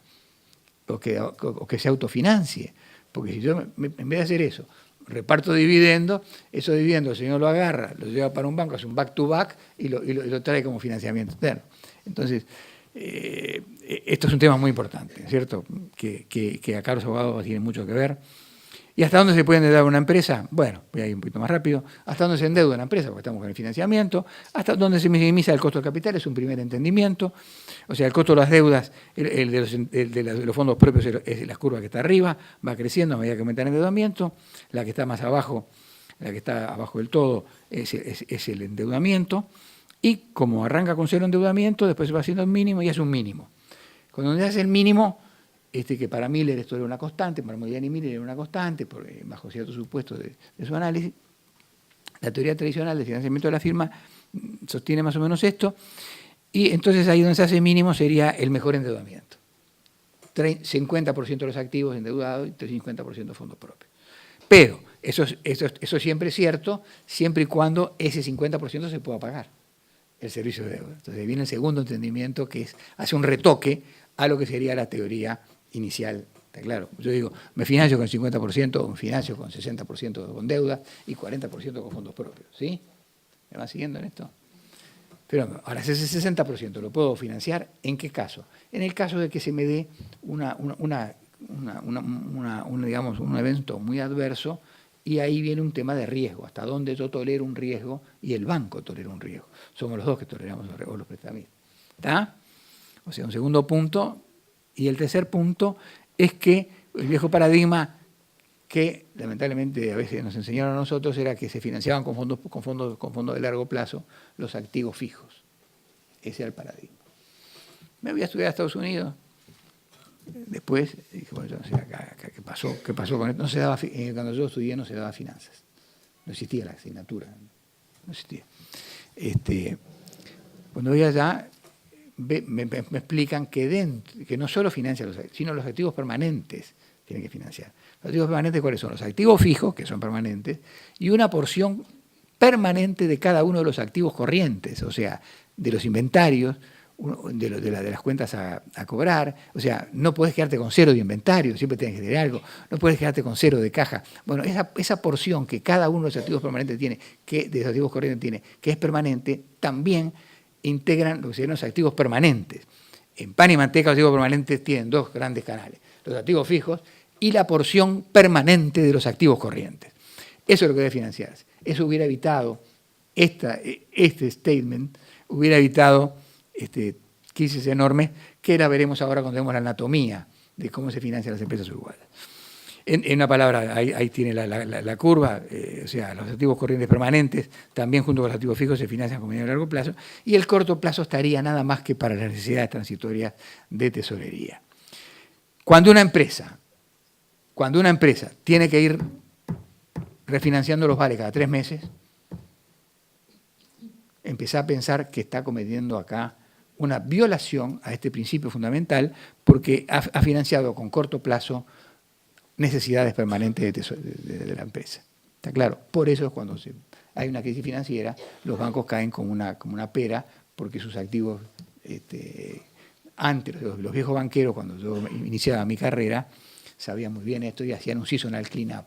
o que se autofinancie. Porque si yo, en vez de hacer eso, reparto dividendos, esos dividendos el señor lo agarra, lo lleva para un banco, hace un back-to-back y lo trae como financiamiento externo. Entonces, esto es un tema muy importante, ¿cierto? Que acá los abogados tienen mucho que ver. ¿Y hasta dónde se puede endeudar una empresa? Bueno, voy a ir un poquito más rápido. ¿Hasta dónde se endeuda una empresa? Porque estamos con el financiamiento. ¿Hasta dónde se minimiza el costo del capital? Es un primer entendimiento. O sea, el costo de las deudas, el de los fondos propios es la curva que está arriba, va creciendo a medida que aumenta el endeudamiento. La que está más abajo, la que está abajo del todo, es el endeudamiento. Y como arranca con cero endeudamiento, después se va haciendo el mínimo y es un mínimo. Cuando se hace el mínimo, que para Miller esto era una constante, para Modigliani y Miller era una constante, porque bajo ciertos supuestos de su análisis, la teoría tradicional de financiamiento de la firma sostiene más o menos esto, y entonces ahí donde se hace mínimo sería el mejor endeudamiento. 50% de los activos endeudados y 50% de fondos propios. Pero eso siempre es cierto, siempre y cuando ese 50% se pueda pagar, el servicio de deuda. Entonces viene el segundo entendimiento, que hace un retoque a lo que sería la teoría inicial, está claro. Yo digo, me financio con 50%, o me financio con 60% con deuda y 40% con fondos propios, ¿sí? ¿Me van siguiendo en esto? Pero ahora, ese 60% lo puedo financiar, ¿en qué caso? En el caso de que se me dé digamos, un evento muy adverso, y ahí viene un tema de riesgo, hasta dónde yo tolero un riesgo y el banco tolera un riesgo. Somos los dos que toleramos los riesgos, los prestamistas. ¿Está? O sea, un segundo punto. Y el tercer punto es que el viejo paradigma que lamentablemente a veces nos enseñaron a nosotros era que se financiaban con fondos de largo plazo los activos fijos. Ese era el paradigma. Me voy a estudiar a Estados Unidos. Después dije, bueno, yo no sé acá ¿qué pasó con esto? No se daba, cuando yo estudié no se daba finanzas. No existía la asignatura. No existía. Cuando voy allá, me explican que no solo financian los activos, sino los activos permanentes tienen que financiar. Los activos permanentes, ¿cuáles son? Los activos fijos, que son permanentes, y una porción permanente de cada uno de los activos corrientes, o sea, de los inventarios, de las cuentas a cobrar. O sea, no podés quedarte con cero de inventario, siempre tienes que tener algo. No podés quedarte con cero de caja. Bueno, esa porción que cada uno de los activos permanentes tiene, de los activos corrientes tiene, que es permanente, también integran lo que serían los activos permanentes. En pan y manteca los activos permanentes tienen dos grandes canales, los activos fijos y la porción permanente de los activos corrientes. Eso es lo que debe financiarse. Eso hubiera evitado, este statement hubiera evitado crisis enormes, que veremos ahora cuando vemos la anatomía de cómo se financian las empresas uruguayas. En una palabra, ahí tiene la curva, o sea, los activos corrientes permanentes, también junto con los activos fijos, se financian con mediano y largo plazo, y el corto plazo estaría nada más que para las necesidades transitorias de tesorería. Cuando una empresa tiene que ir refinanciando los vales cada 3 meses, empieza a pensar que está cometiendo acá una violación a este principio fundamental, porque ha financiado con corto plazo necesidades permanentes de la empresa. ¿Está claro? Por eso es cuando hay una crisis financiera, los bancos caen como una pera, porque sus activos, antes los viejos banqueros, cuando yo iniciaba mi carrera, sabían muy bien esto y hacían un seasonal clean-up.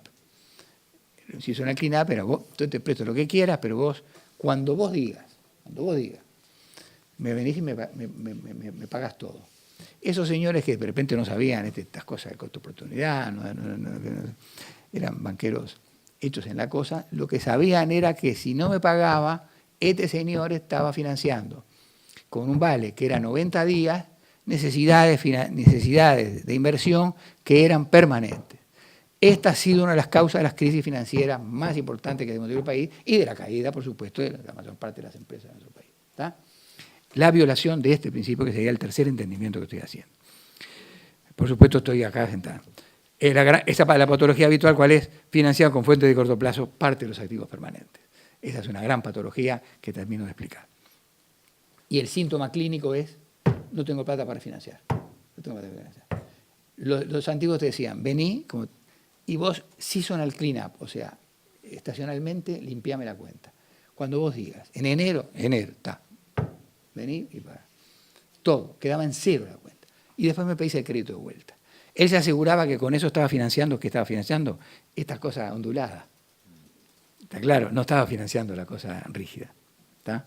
Un seasonal clean-up era, vos, yo te presto lo que quieras, pero vos, cuando vos digas, me venís y me pagas todo. Esos señores que de repente no sabían estas cosas de costo de oportunidad, eran banqueros hechos en la cosa, lo que sabían era que si no me pagaba, este señor estaba financiando con un vale que era 90 días, necesidades de inversión que eran permanentes. Esta ha sido una de las causas de las crisis financieras más importantes que hemos tenido en el país y de la caída, por supuesto, de la mayor parte de las empresas de nuestro país. ¿Está? La violación de este principio, que sería el tercer entendimiento que estoy haciendo. Por supuesto, estoy acá sentado. La patología habitual, ¿cuál es? Financiado con fuentes de corto plazo, parte de los activos permanentes. Esa es una gran patología que termino de explicar. Y el síntoma clínico es, no tengo plata para financiar. Los antiguos te decían, vení, y vos seasonal clean-up, o sea, estacionalmente limpiame la cuenta. Cuando vos digas, en enero, está. Vení y paga. Todo, quedaba en cero la cuenta. Y después me pedís el crédito de vuelta. Él se aseguraba que con eso estaba financiando, estas cosas onduladas. ¿Está claro? No estaba financiando la cosa rígida. ¿Está?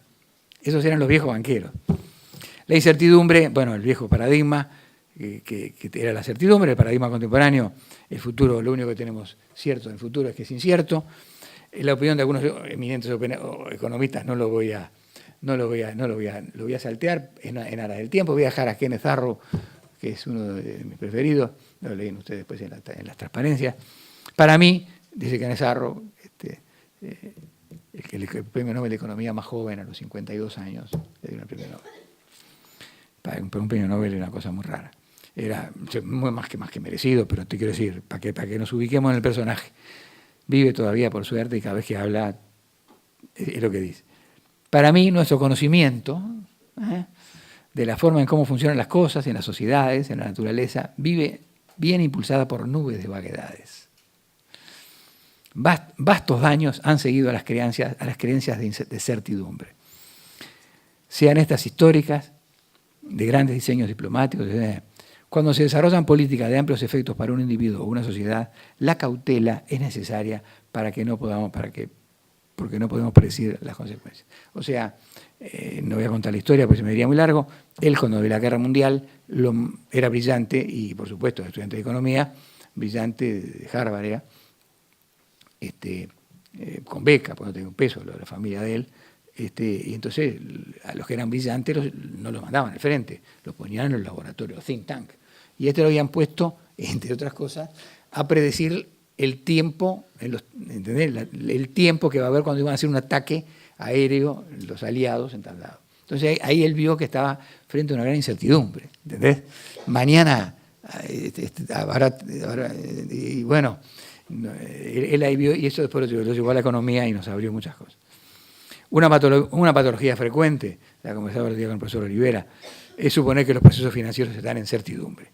Esos eran los viejos banqueros. La incertidumbre, bueno, el viejo paradigma, que era la certidumbre, el paradigma contemporáneo, el futuro, lo único que tenemos cierto en el futuro es que es incierto. La opinión de algunos eminentes economistas lo voy a saltear en aras del tiempo. Voy a dejar a Kenneth Arrow, que es uno de mis preferidos, lo leen ustedes después en las transparencias. Para mí, dice Kenneth Arrow, el premio Nobel de Economía más joven a los 52 años le dio un premio Nobel. Un premio Nobel es una cosa muy rara. Era más que merecido, pero te quiero decir, para que nos ubiquemos en el personaje. Vive todavía por suerte y cada vez que habla es lo que dice. Para mí, nuestro conocimiento de la forma en cómo funcionan las cosas, en las sociedades, en la naturaleza, vive bien impulsada por nubes de vaguedades. Vastos daños han seguido a las creencias de certidumbre. Sean estas históricas, de grandes diseños diplomáticos. Cuando se desarrollan políticas de amplios efectos para un individuo o una sociedad, la cautela es necesaria porque no podemos predecir las consecuencias. O sea, no voy a contar la historia porque se me diría muy largo. Él, cuando de la Guerra Mundial, era brillante y, por supuesto, estudiante de economía, brillante de Harvard era, con beca, porque no tenía un peso, la familia de él. Y entonces a los que eran brillantes no los mandaban al frente, los ponían en los laboratorios, think tank. Y lo habían puesto, entre otras cosas, a predecir el tiempo, ¿entendés? El tiempo que va a haber cuando iban a hacer un ataque aéreo los aliados en tal lado. Entonces ahí él vio que estaba frente a una gran incertidumbre, ¿entendés? Mañana, y bueno, él ahí vio, y eso después lo llevó a la economía y nos abrió muchas cosas. Una patología frecuente, la conversaba el día con el profesor Olivera, es suponer que los procesos financieros están en certidumbre.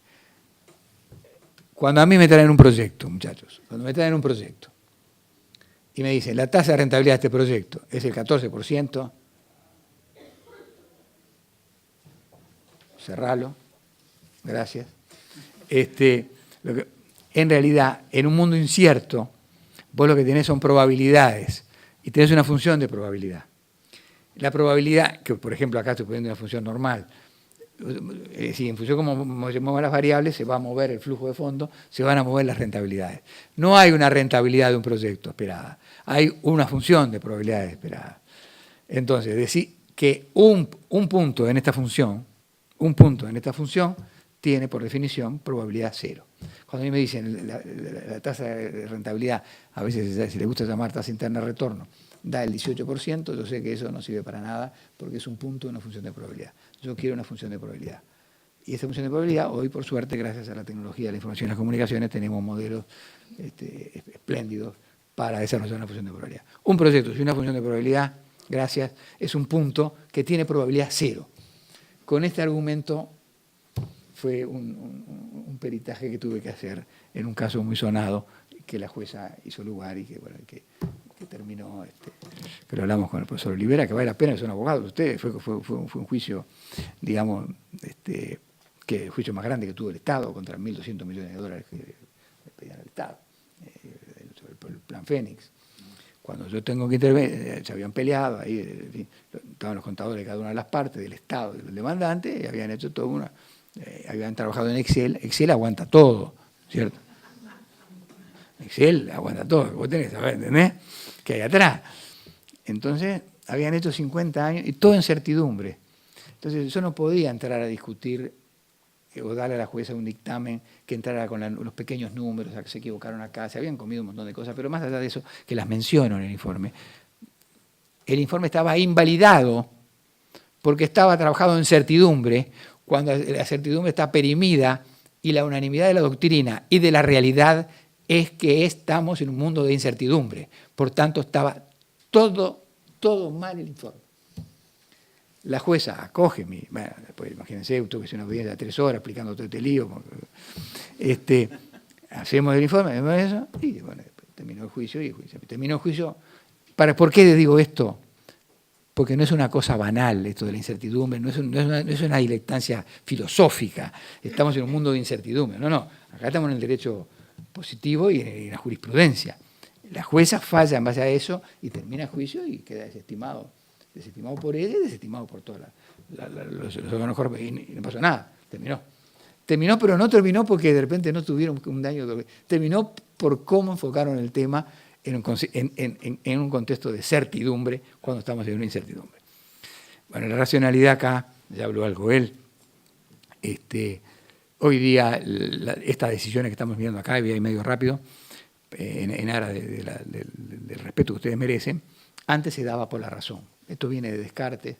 Cuando a mí me traen un proyecto, muchachos, cuando me traen un proyecto y me dicen, la tasa de rentabilidad de este proyecto es el 14%, cerralo, gracias. En realidad, en un mundo incierto, vos lo que tenés son probabilidades y tenés una función de probabilidad. La probabilidad, que por ejemplo acá estoy poniendo una función normal, si en función de cómo se muevan las variables, se va a mover el flujo de fondo, se van a mover las rentabilidades. No hay una rentabilidad de un proyecto esperada, hay una función de probabilidades esperadas. Entonces, decir que un punto en esta función tiene por definición probabilidad cero. Cuando a mí me dicen la tasa de rentabilidad, a veces se le gusta llamar tasa interna de retorno, da el 18%, yo sé que eso no sirve para nada porque es un punto de una función de probabilidad. Yo quiero una función de probabilidad. Y esa función de probabilidad, hoy por suerte, gracias a la tecnología de la información y las comunicaciones, tenemos modelos espléndidos para desarrollar una función de probabilidad. Un proyecto sin una función de probabilidad, gracias, es un punto que tiene probabilidad cero. Con este argumento fue un peritaje que tuve que hacer en un caso muy sonado que la jueza hizo lugar y que, bueno, que terminó, que lo hablamos con el profesor Olivera, que vale la pena, son abogados ustedes, fue un juicio, digamos, que el juicio más grande que tuvo el Estado, contra 1.200 millones de dólares que le pedían al Estado, sobre el plan Fénix. Cuando yo tengo que intervenir, se habían peleado, ahí estaban los contadores de cada una de las partes, del Estado y del demandante, y habían hecho toda habían trabajado en Excel. Excel aguanta todo, ¿cierto? Excel aguanta todo, vos tenés que saber, ¿entendés? Que hay atrás. Entonces, habían hecho 50 años y todo en certidumbre. Entonces, yo no podía entrar a discutir o darle a la jueza un dictamen que entrara con los pequeños números, a que se equivocaron acá, se habían comido un montón de cosas, pero más allá de eso, que las menciono en el informe estaba invalidado porque estaba trabajado en certidumbre, cuando la certidumbre está perimida y la unanimidad de la doctrina y de la realidad es que estamos en un mundo de incertidumbre. Por tanto, estaba todo mal el informe. La jueza acoge bueno, después imagínense, tuve que hacer una audiencia de 3 horas explicando todo este lío. Hacemos el informe, eso, y bueno, terminó el juicio. ¿Por qué digo esto? Porque no es una cosa banal esto de la incertidumbre, no es una dilectancia filosófica. Estamos en un mundo de incertidumbre. No, acá estamos en el derecho positivo y en la jurisprudencia. La jueza falla en base a eso y termina el juicio y queda desestimado por ella y desestimado por todos los órganos corporativos. Y no pasó nada, terminó. Terminó, pero no terminó porque de repente no tuvieron un daño. Terminó por cómo enfocaron el tema en un contexto de certidumbre cuando estamos en una incertidumbre. Bueno, la racionalidad acá, ya habló algo él, hoy día estas decisiones que estamos viendo acá, y voy a ir medio rápido, en aras del respeto que ustedes merecen, antes se daba por la razón. Esto viene de Descartes,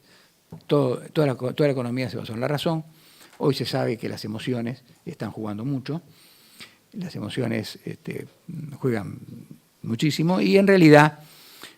toda la economía se basó en la razón. Hoy se sabe que las emociones están jugando mucho, las emociones juegan muchísimo y en realidad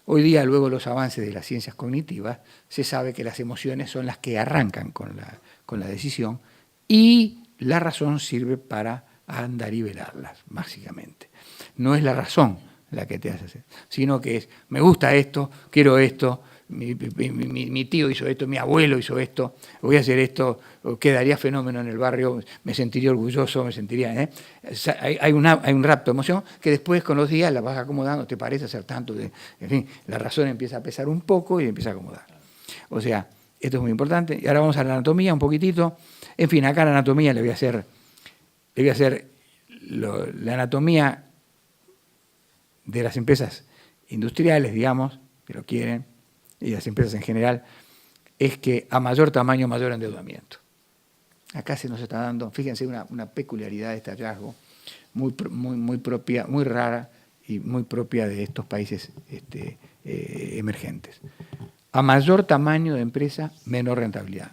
hoy día, luego de los avances de las ciencias cognitivas, se sabe que las emociones son las que arrancan con la decisión y la razón sirve para andarivelarlas, básicamente. No es la razón la que te hace hacer, sino que es, me gusta esto, quiero esto, mi tío hizo esto, mi abuelo hizo esto, voy a hacer esto, quedaría fenómeno en el barrio, me sentiría orgulloso, me sentiría... Hay un rapto de emoción que después con los días la vas acomodando, te parece hacer tanto, en fin, la razón empieza a pesar un poco y empieza a acomodar. O sea, esto es muy importante. Y ahora vamos a la anatomía un poquitito. En fin, acá la anatomía le voy a hacer la anatomía de las empresas industriales, digamos, que lo quieren, y las empresas en general, es que a mayor tamaño, mayor endeudamiento. Acá se nos está dando, fíjense, una peculiaridad de este hallazgo, muy propia, muy rara y muy propia de estos países emergentes. A mayor tamaño de empresa, menor rentabilidad.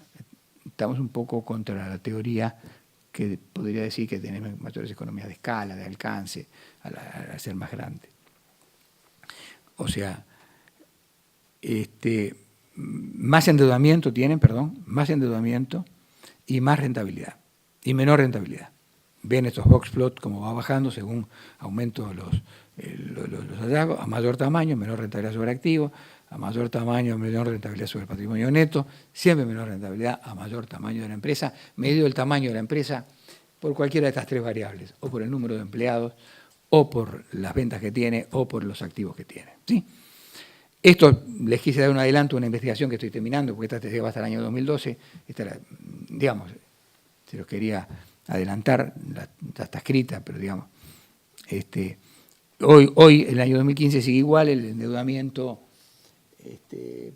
Estamos un poco contra la teoría que podría decir que tenemos mayores economías de escala, de alcance, al ser más grande. O sea, más endeudamiento más endeudamiento y más rentabilidad, y menor rentabilidad. Ven estos box plot como va bajando según aumento los hallazgos, a mayor tamaño, menor rentabilidad sobre activo, a mayor tamaño, menor rentabilidad sobre el patrimonio neto, siempre menor rentabilidad a mayor tamaño de la empresa, medido el tamaño de la empresa por cualquiera de estas tres variables, o por el número de empleados, o por las ventas que tiene, o por los activos que tiene. ¿Sí? Esto les quise dar un adelanto a una investigación que estoy terminando, porque esta llega hasta el año 2012, digamos, se los quería adelantar, ya está escrita, pero digamos, hoy, en el año 2015 sigue igual, el endeudamiento,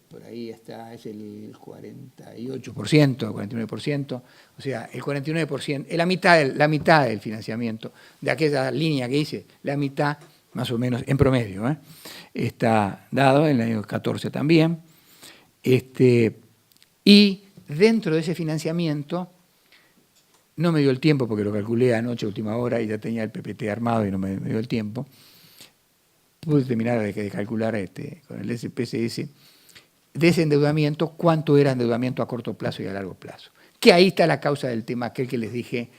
por ahí está, es el 48%, 49%, o sea, el 49%, la mitad del financiamiento, de aquella línea que hice, la mitad, más o menos, en promedio, está dado en el año 14 también, y dentro de ese financiamiento, no me dio el tiempo porque lo calculé anoche a última hora y ya tenía el PPT armado y no me dio el tiempo. Pude terminar de calcular con el SPSS de ese endeudamiento, cuánto era endeudamiento a corto plazo y a largo plazo. Que ahí está la causa del tema, aquel que les dije,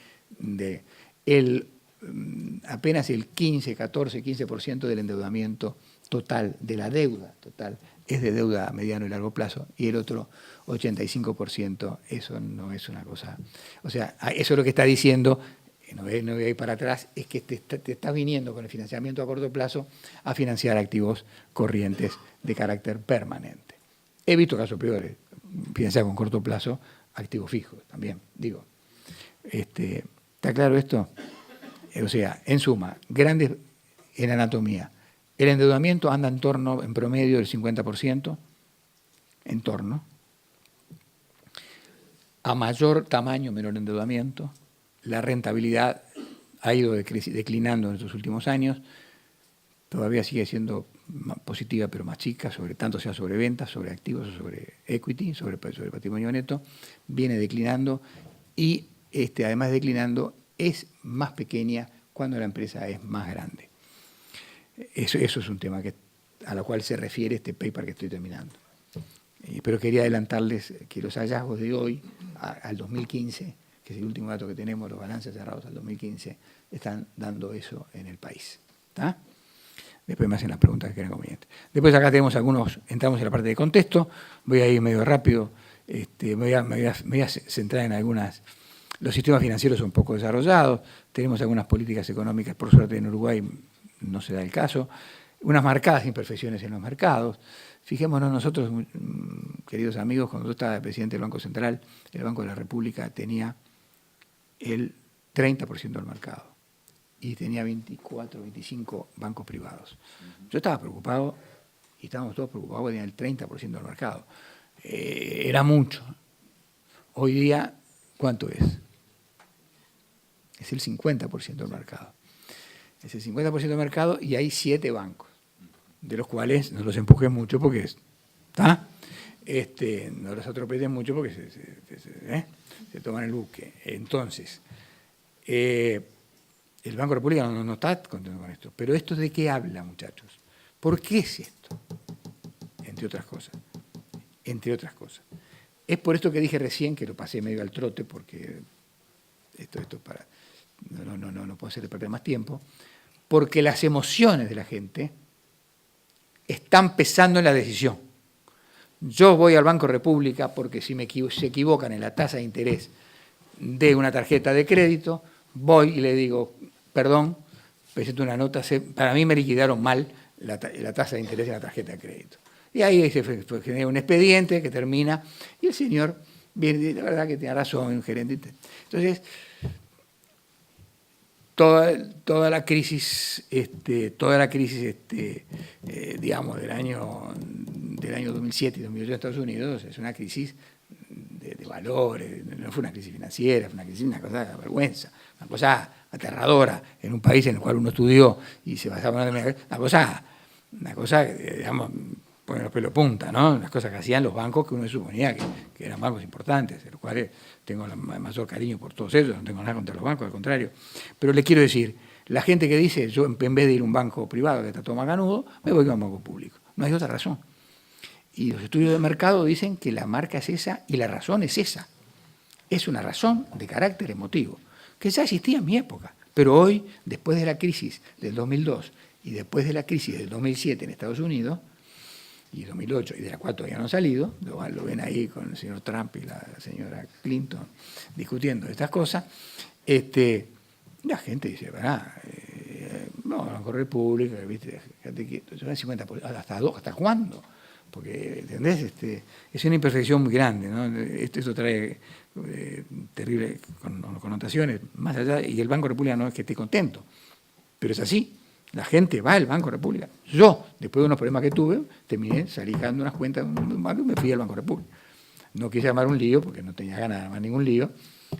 apenas el 15% del endeudamiento total, de la deuda total, es de deuda a mediano y largo plazo, y el otro 85%, eso no es una cosa... O sea, eso es lo que está diciendo, no voy a ir para atrás, es que te estás viniendo con el financiamiento a corto plazo a financiar activos corrientes de carácter permanente. He visto casos peores, financiar con corto plazo activos fijos también, digo. ¿Está claro esto? O sea, en suma, grandes en anatomía. El endeudamiento anda en promedio del 50%, en torno. A mayor tamaño, menor endeudamiento. La rentabilidad ha ido declinando en estos últimos años. Todavía sigue siendo positiva, pero más chica, tanto sea sobre ventas, sobre activos, o sobre equity, sobre patrimonio neto. Viene declinando y además de declinando, es más pequeña cuando la empresa es más grande. Eso es un tema a lo cual se refiere este paper que estoy terminando. Pero quería adelantarles que los hallazgos de hoy, al 2015, que es el último dato que tenemos, los balances cerrados al 2015, están dando eso en el país. ¿Está? Después me hacen las preguntas que quieran convenientes. Después acá tenemos entramos en la parte de contexto, voy a ir medio rápido, me voy a centrar en algunas. Los sistemas financieros son poco desarrollados, tenemos algunas políticas económicas, por suerte en Uruguay no se da el caso, unas marcadas imperfecciones en los mercados. Fijémonos nosotros, queridos amigos, cuando yo estaba presidente del Banco Central, el Banco de la República tenía el 30% del mercado y tenía 24, 25 bancos privados. Yo estaba preocupado y estábamos todos preocupados porque tenía el 30% del mercado. Era mucho. Hoy día, ¿cuánto es? Es el 50% del mercado. Es el 50% del mercado y hay 7 bancos, de los cuales no los empujen mucho porque ¿está? No los atropellen mucho porque se toman el buque. Entonces, el Banco República no está contento con esto. Pero ¿esto de qué habla, muchachos? ¿Por qué es esto? Entre otras cosas. Entre otras cosas. Es por esto que dije recién, que lo pasé medio al trote, porque esto para no puedo hacerle perder más tiempo, porque las emociones de la gente están pesando en la decisión. Yo voy al Banco República porque si se equivocan en la tasa de interés de una tarjeta de crédito, voy y le digo, perdón, presento una nota, para mí me liquidaron mal la tasa de interés de la tarjeta de crédito. Y ahí se genera un expediente que termina, y el señor viene y dice, la verdad que tiene razón, un gerente. Entonces, toda la crisis, digamos, del año 2007 y 2008 en Estados Unidos, es una crisis de valores, no fue una crisis financiera, fue una cosa de vergüenza, una cosa aterradora en un país en el cual uno estudió y se basaba en una cosa, digamos, pone los pelos punta, ¿no? Las cosas que hacían los bancos que uno suponía que eran bancos importantes, de los cuales tengo el mayor cariño por todos ellos, no tengo nada contra los bancos, al contrario. Pero les quiero decir, la gente que dice, yo en vez de ir a un banco privado que está todo macanudo, me voy a un banco público. No hay otra razón. Y los estudios de mercado dicen que la marca es esa y la razón es esa. Es una razón de carácter emotivo, que ya existía en mi época. Pero hoy, después de la crisis del 2002 y después de la crisis del 2007 en Estados Unidos, y 2008, y de la cual todavía no han salido, lo ven ahí con el señor Trump y la señora Clinton discutiendo estas cosas, la gente dice, no, Banco República, ¿viste? Fíjate que 50%, ¿hasta cuándo? Porque, ¿entendés? Es una imperfección muy grande, ¿no? Esto trae terribles connotaciones, más allá, y el Banco República no es que esté contento, pero es así. La gente va al Banco República. Yo, después de unos problemas que tuve, terminé salijando unas cuentas de un banco y me fui al Banco República. No quise armar un lío, porque no tenía ganas de armar ningún lío,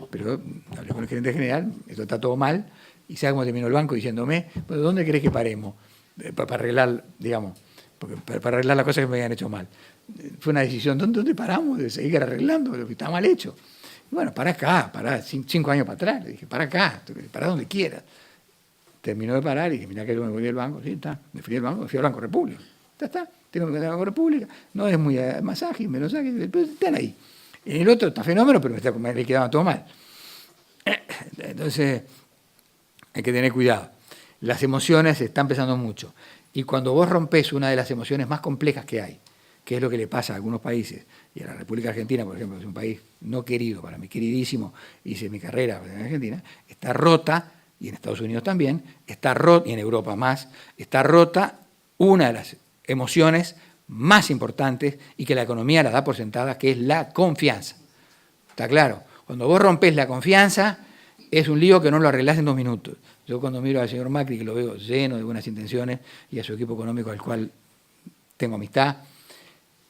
pero hablé con el gerente general, esto está todo mal, y ¿sabe cómo terminó el banco? Diciéndome, bueno, ¿dónde querés que paremos? Para arreglar, digamos, porque para arreglar las cosas que me habían hecho mal. Fue una decisión, ¿dónde paramos? De seguir arreglando lo que está mal hecho. Y bueno, para acá, para 5 años para atrás. Le dije, para acá, para donde quieras. Terminó de parar y dije, mira que yo me voy del banco. Sí, está. Me fui del banco, me fui al Banco República. Está. Tengo que ir al Banco República. No es muy más ágil, menos ágil, pero están ahí. En el otro está fenómeno, pero me quedaba todo mal. Entonces, hay que tener cuidado. Las emociones están pesando mucho. Y cuando vos rompés una de las emociones más complejas que hay, que es lo que le pasa a algunos países, y a la República Argentina, por ejemplo, es un país no querido para mí, queridísimo, hice mi carrera en Argentina, está rota, y en Estados Unidos también, está rota, y en Europa más, está rota una de las emociones más importantes y que la economía la da por sentada, que es la confianza. ¿Está claro? Cuando vos rompés la confianza, es un lío que no lo arreglás en 2 minutos. Yo cuando miro al señor Macri, que lo veo lleno de buenas intenciones, y a su equipo económico al cual tengo amistad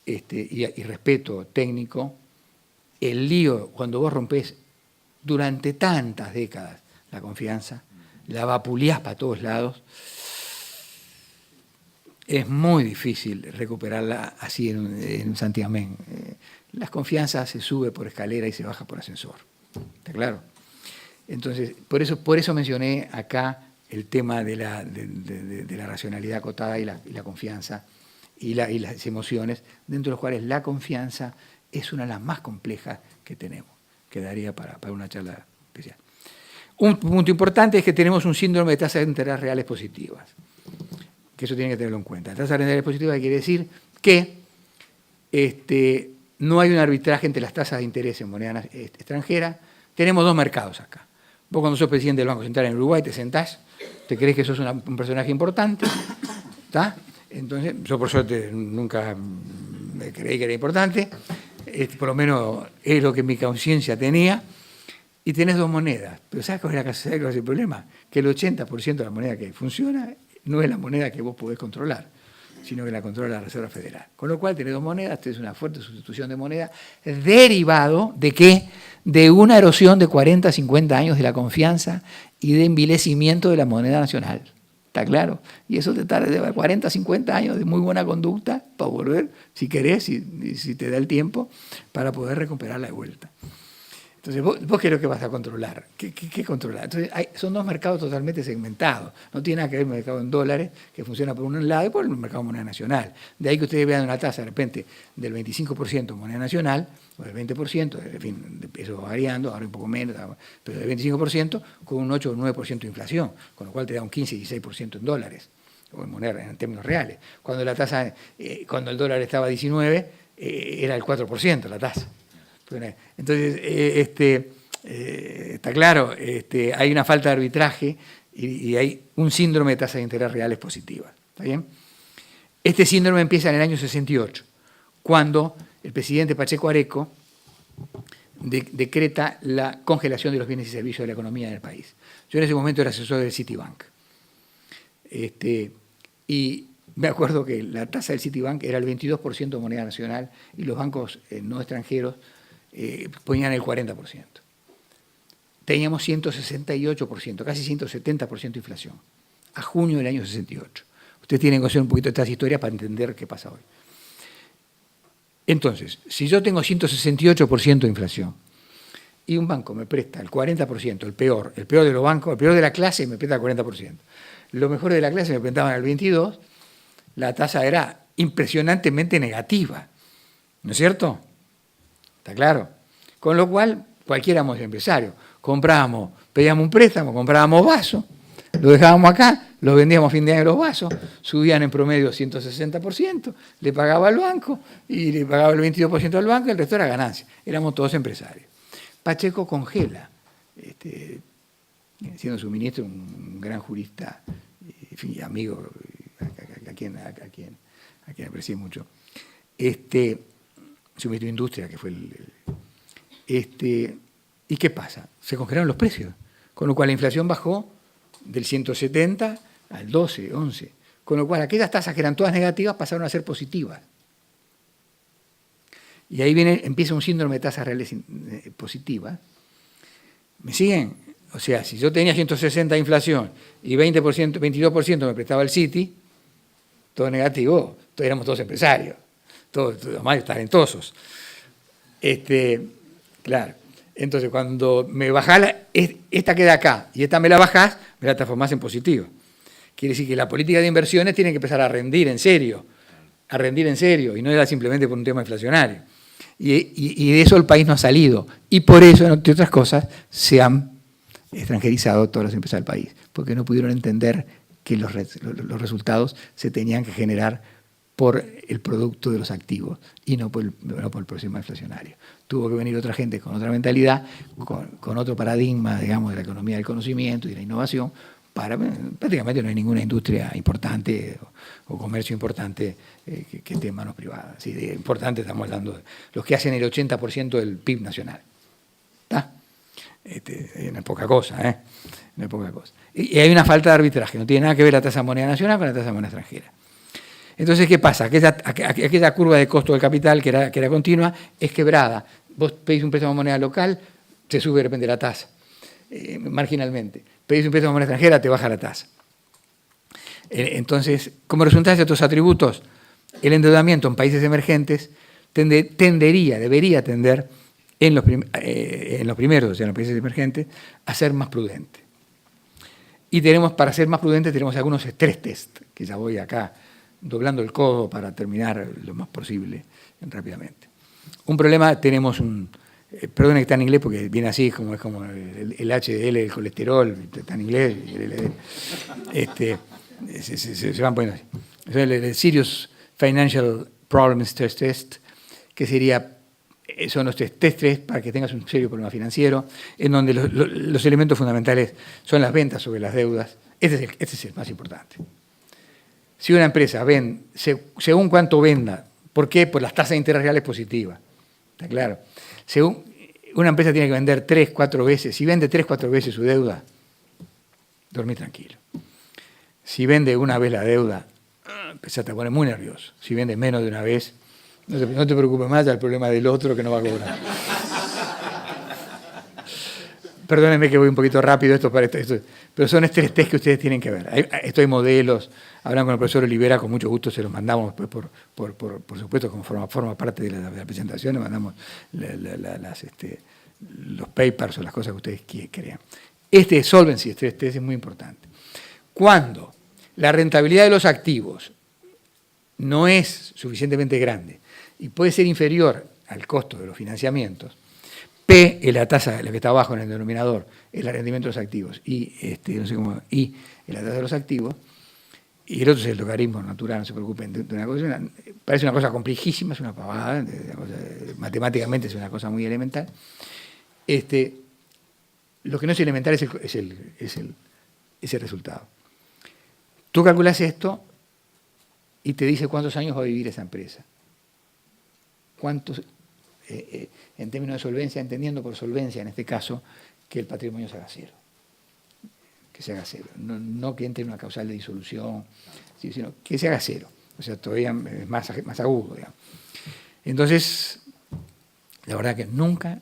y respeto técnico, el lío, cuando vos rompés durante tantas décadas la confianza, la vapuleás para todos lados, es muy difícil recuperarla así en un santiamén. Las confianzas se sube por escalera y se baja por ascensor. ¿Está claro? Entonces, por eso mencioné acá el tema de la racionalidad acotada y la confianza y las emociones, dentro de los cuales la confianza es una de las más complejas que tenemos. Quedaría para una charla especial. Un punto importante es que tenemos un síndrome de tasas de interés reales positivas, que eso tiene que tenerlo en cuenta. La tasa de interés positiva quiere decir que no hay un arbitraje entre las tasas de interés en moneda extranjera. Tenemos 2 mercados acá. Vos cuando sos presidente del Banco Central en Uruguay te sentás, te crees que sos un personaje importante, ¿está? Entonces, yo por suerte nunca me creí que era importante, por lo menos es lo que mi conciencia tenía, y tenés dos monedas. Pero ¿sabes cuál es el problema? Que el 80% de la moneda que funciona no es la moneda que vos podés controlar, sino que la controla la Reserva Federal. Con lo cual tenés dos monedas, tenés una fuerte sustitución de moneda, derivado ¿de qué? De una erosión de 40, 50 años de la confianza y de envilecimiento de la moneda nacional. ¿Está claro? Y eso te tarda 40, 50 años de muy buena conducta para volver, si querés, si te da el tiempo, para poder recuperarla de vuelta. Entonces, ¿vos qué es lo que vas a controlar? ¿Qué controlar? Entonces, son dos mercados totalmente segmentados. No tiene nada que ver el mercado en dólares, que funciona por un lado, y por el mercado de moneda nacional. De ahí que ustedes vean una tasa de repente del 25% en moneda nacional, o del 20%, en fin, eso va variando, ahora un poco menos, pero del 25%, con un 8 o 9% de inflación, con lo cual te da un 15 y 16% en dólares, o en moneda, en términos reales. Cuando la tasa, cuando el dólar estaba a 19, era el 4% la tasa. Entonces, está claro, hay una falta de arbitraje y hay un síndrome de tasas de interés reales positivas. ¿Está bien? Este síndrome empieza en el año 68, cuando el presidente Pacheco Areco decreta la congelación de los bienes y servicios de la economía en el país. Yo en ese momento era asesor del Citibank. Y me acuerdo que la tasa del Citibank era el 22% de moneda nacional y los bancos no extranjeros ponían el 40%. Teníamos 168%, casi 170% de inflación, a junio del año 68. Ustedes tienen que conocer un poquito de estas historias para entender qué pasa hoy. Entonces, si yo tengo 168% de inflación y un banco me presta el 40%, el peor de los bancos, el peor de la clase me presta el 40%, los mejores de la clase me prestaban el 22%, la tasa era impresionantemente negativa, ¿no es cierto? ¿Está claro? Con lo cual, cualquiera éramos empresarios. Comprábamos, pedíamos un préstamo, comprábamos vasos, lo dejábamos acá, los vendíamos a fin de año los vasos, subían en promedio 160%, le pagaba al banco y le pagaba el 22% al banco y el resto era ganancia. Éramos todos empresarios. Pacheco congela, siendo su ministro un gran jurista y amigo, a quien aprecié mucho. Su ministro de Industria, que fue ¿y qué pasa? Se congelaron los precios, con lo cual la inflación bajó del 170 al 12, 11, con lo cual aquellas tasas que eran todas negativas pasaron a ser positivas. Y ahí empieza un síndrome de tasas reales positivas. ¿Me siguen? O sea, si yo tenía 160 de inflación y 20%, 22% me prestaba el Citi, todo negativo, éramos todos empresarios, todos más talentosos. Claro. Entonces, cuando me bajás, esta queda acá y esta me la bajás, me la transformás en positivo. Quiere decir que la política de inversiones tiene que empezar a rendir en serio, y no era simplemente por un tema inflacionario. Y de eso el país no ha salido. Y por eso, entre otras cosas, se han extranjerizado todas las empresas del país, porque no pudieron entender que los resultados se tenían que generar por el producto de los activos y no por el proceso inflacionario. Tuvo que venir otra gente con otra mentalidad, con otro paradigma, digamos, de la economía del conocimiento y de la innovación. Prácticamente no hay ninguna industria importante o comercio importante que esté en manos privadas. Sí, de importante estamos hablando de los que hacen el 80% del PIB nacional. ¿Está? No es poca cosa, ¿eh? No es poca cosa. Y hay una falta de arbitraje, no tiene nada que ver la tasa de moneda nacional con la tasa de moneda extranjera. Entonces, ¿qué pasa? Aquella curva de costo del capital, que era continua, es quebrada. Vos pedís un préstamo de moneda local, se sube de repente la tasa, marginalmente. Pedís un préstamo de moneda extranjera, te baja la tasa. Entonces, como resultado de estos atributos, el endeudamiento en países emergentes debería tender en los primeros, o sea, en los países emergentes, a ser más prudente. Y para ser más prudentes, tenemos algunos stress test, que ya voy acá doblando el codo para terminar lo más posible rápidamente. Un problema, tenemos perdón que está en inglés porque viene así, es como el HDL, el colesterol, está en inglés, se van poniendo así. El Serious Financial Problems Stress Test, que son los test para que tengas un serio problema financiero, en donde los elementos fundamentales son las ventas sobre las deudas. Este es el más importante. Si una empresa según cuánto venda, ¿por qué? Pues las tasas de interés reales positivas, ¿está claro? Según una empresa tiene que vender 3, 4 veces. Si vende 3, 4 veces su deuda, dormí tranquilo. Si vende una vez la deuda, empezaste a poner muy nervioso. Si vende menos de una vez, no te preocupes más, ya el problema del otro que no va a cobrar. Perdónenme que voy un poquito rápido, pero son estrés test que ustedes tienen que ver. Esto hay modelos, hablan con el profesor Olivera, con mucho gusto se los mandamos después por supuesto, como forma parte de la presentación, le mandamos los papers o las cosas que ustedes crean. Este solvency stress test es muy importante. Cuando la rentabilidad de los activos no es suficientemente grande y puede ser inferior al costo de los financiamientos, P es la tasa, la que está abajo en el denominador, es el rendimiento de los activos, y I es la tasa de los activos, y el otro es el logaritmo natural, no se preocupen de una cosa, parece una cosa complejísima, es una pavada, matemáticamente es una cosa muy elemental. Lo que no es elemental es el resultado. Tú calculas esto y te dice cuántos años va a vivir esa empresa. Cuántos, en términos de solvencia, entendiendo por solvencia en este caso, que el patrimonio se haga cero. Que se haga cero. No que entre en una causal de disolución, sino que se haga cero. O sea, todavía es más agudo, digamos. Entonces, la verdad que nunca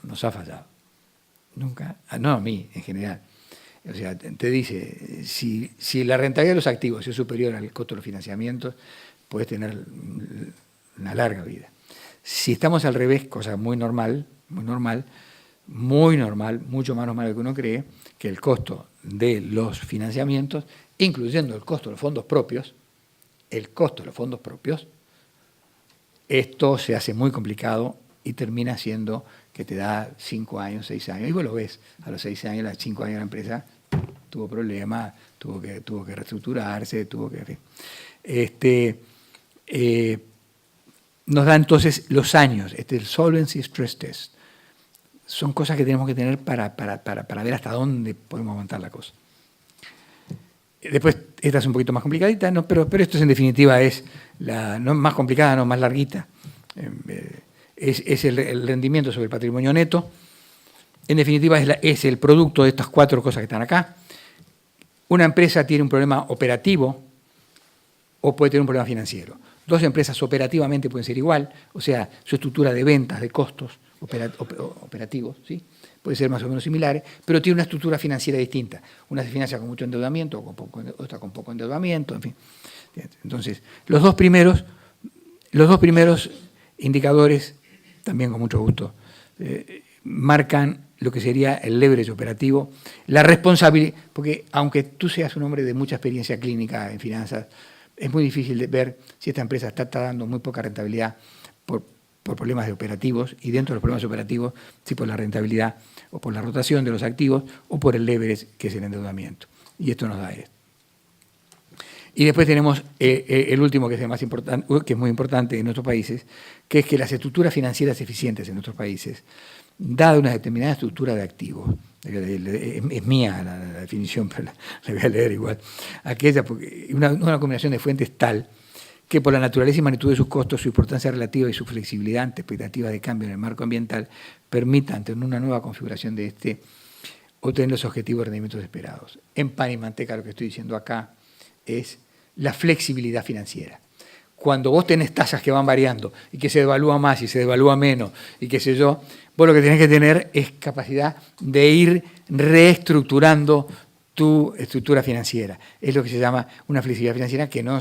nos ha fallado. Nunca, no a mí en general. O sea, te dice, si la rentabilidad de los activos es superior al costo de los financiamientos, puedes tener una larga vida. Si estamos al revés, cosa muy normal, mucho más normal de lo que uno cree, que el costo de los financiamientos, incluyendo el costo de los fondos propios, esto se hace muy complicado y termina siendo que te da 5 años, 6 años. Y vos lo ves, a los 6 años, a los 5 años la empresa tuvo problemas, tuvo que reestructurarse, nos da entonces los años, el Solvency Stress Test. Son cosas que tenemos que tener para ver hasta dónde podemos aguantar la cosa. Después, esta es un poquito más complicadita, ¿no? pero esto en definitiva es no más complicada, no más larguita. Es el rendimiento sobre el patrimonio neto. En definitiva, es el producto de estas 4 cosas que están acá. Una empresa tiene un problema operativo o puede tener un problema financiero. 2 empresas operativamente pueden ser igual, o sea, su estructura de ventas, de costos operativos, ¿sí? Puede ser más o menos similares, pero tiene una estructura financiera distinta. Una se financia con mucho endeudamiento, otra con poco endeudamiento, en fin. Entonces, los dos primeros indicadores, también con mucho gusto, marcan lo que sería el leverage operativo, la responsabilidad, porque aunque tú seas un hombre de mucha experiencia clínica en finanzas, es muy difícil de ver si esta empresa está dando muy poca rentabilidad por problemas de operativos, y dentro de los problemas operativos, si por la rentabilidad o por la rotación de los activos o por el leverage, que es el endeudamiento. Y esto nos da esto. Y después tenemos el último, que es el más importante, que es muy importante en nuestros países, que es que las estructuras financieras eficientes en nuestros países, dada una determinada estructura de activos, es mía la definición, pero la voy a leer igual, aquella, porque una combinación de fuentes tal que por la naturaleza y magnitud de sus costos, su importancia relativa y su flexibilidad ante expectativas de cambio en el marco ambiental, permitan tener una nueva configuración de obtener los objetivos de rendimientos esperados. En pan y manteca, lo que estoy diciendo acá es la flexibilidad financiera. Cuando vos tenés tasas que van variando y que se devalúa más y se devalúa menos y qué sé yo, vos lo que tenés que tener es capacidad de ir reestructurando tu estructura financiera. Es lo que se llama una flexibilidad financiera, que no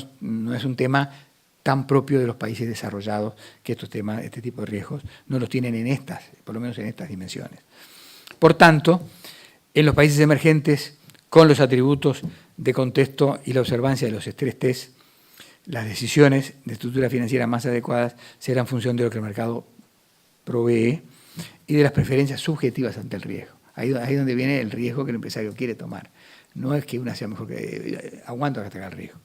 es un tema tan propio de los países desarrollados, que este tipo de riesgos no los tienen por lo menos en estas dimensiones. Por tanto, en los países emergentes, con los atributos de contexto y la observancia de los stress test, las decisiones de estructura financiera más adecuadas serán en función de lo que el mercado provee y de las preferencias subjetivas ante el riesgo. Ahí es donde viene el riesgo que el empresario quiere tomar. No es que una sea mejor que aguanto hasta el riesgo.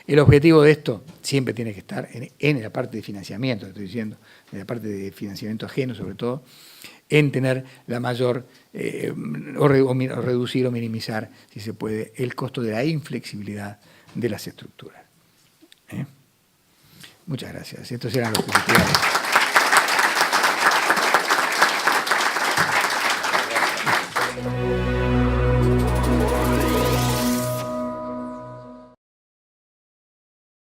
El objetivo de esto siempre tiene que estar en la parte de financiamiento, estoy diciendo, en la parte de financiamiento ajeno sobre todo, en tener la mayor, o reducir o minimizar, si se puede, el costo de la inflexibilidad de las estructuras. Muchas gracias. Estos eran los positivos.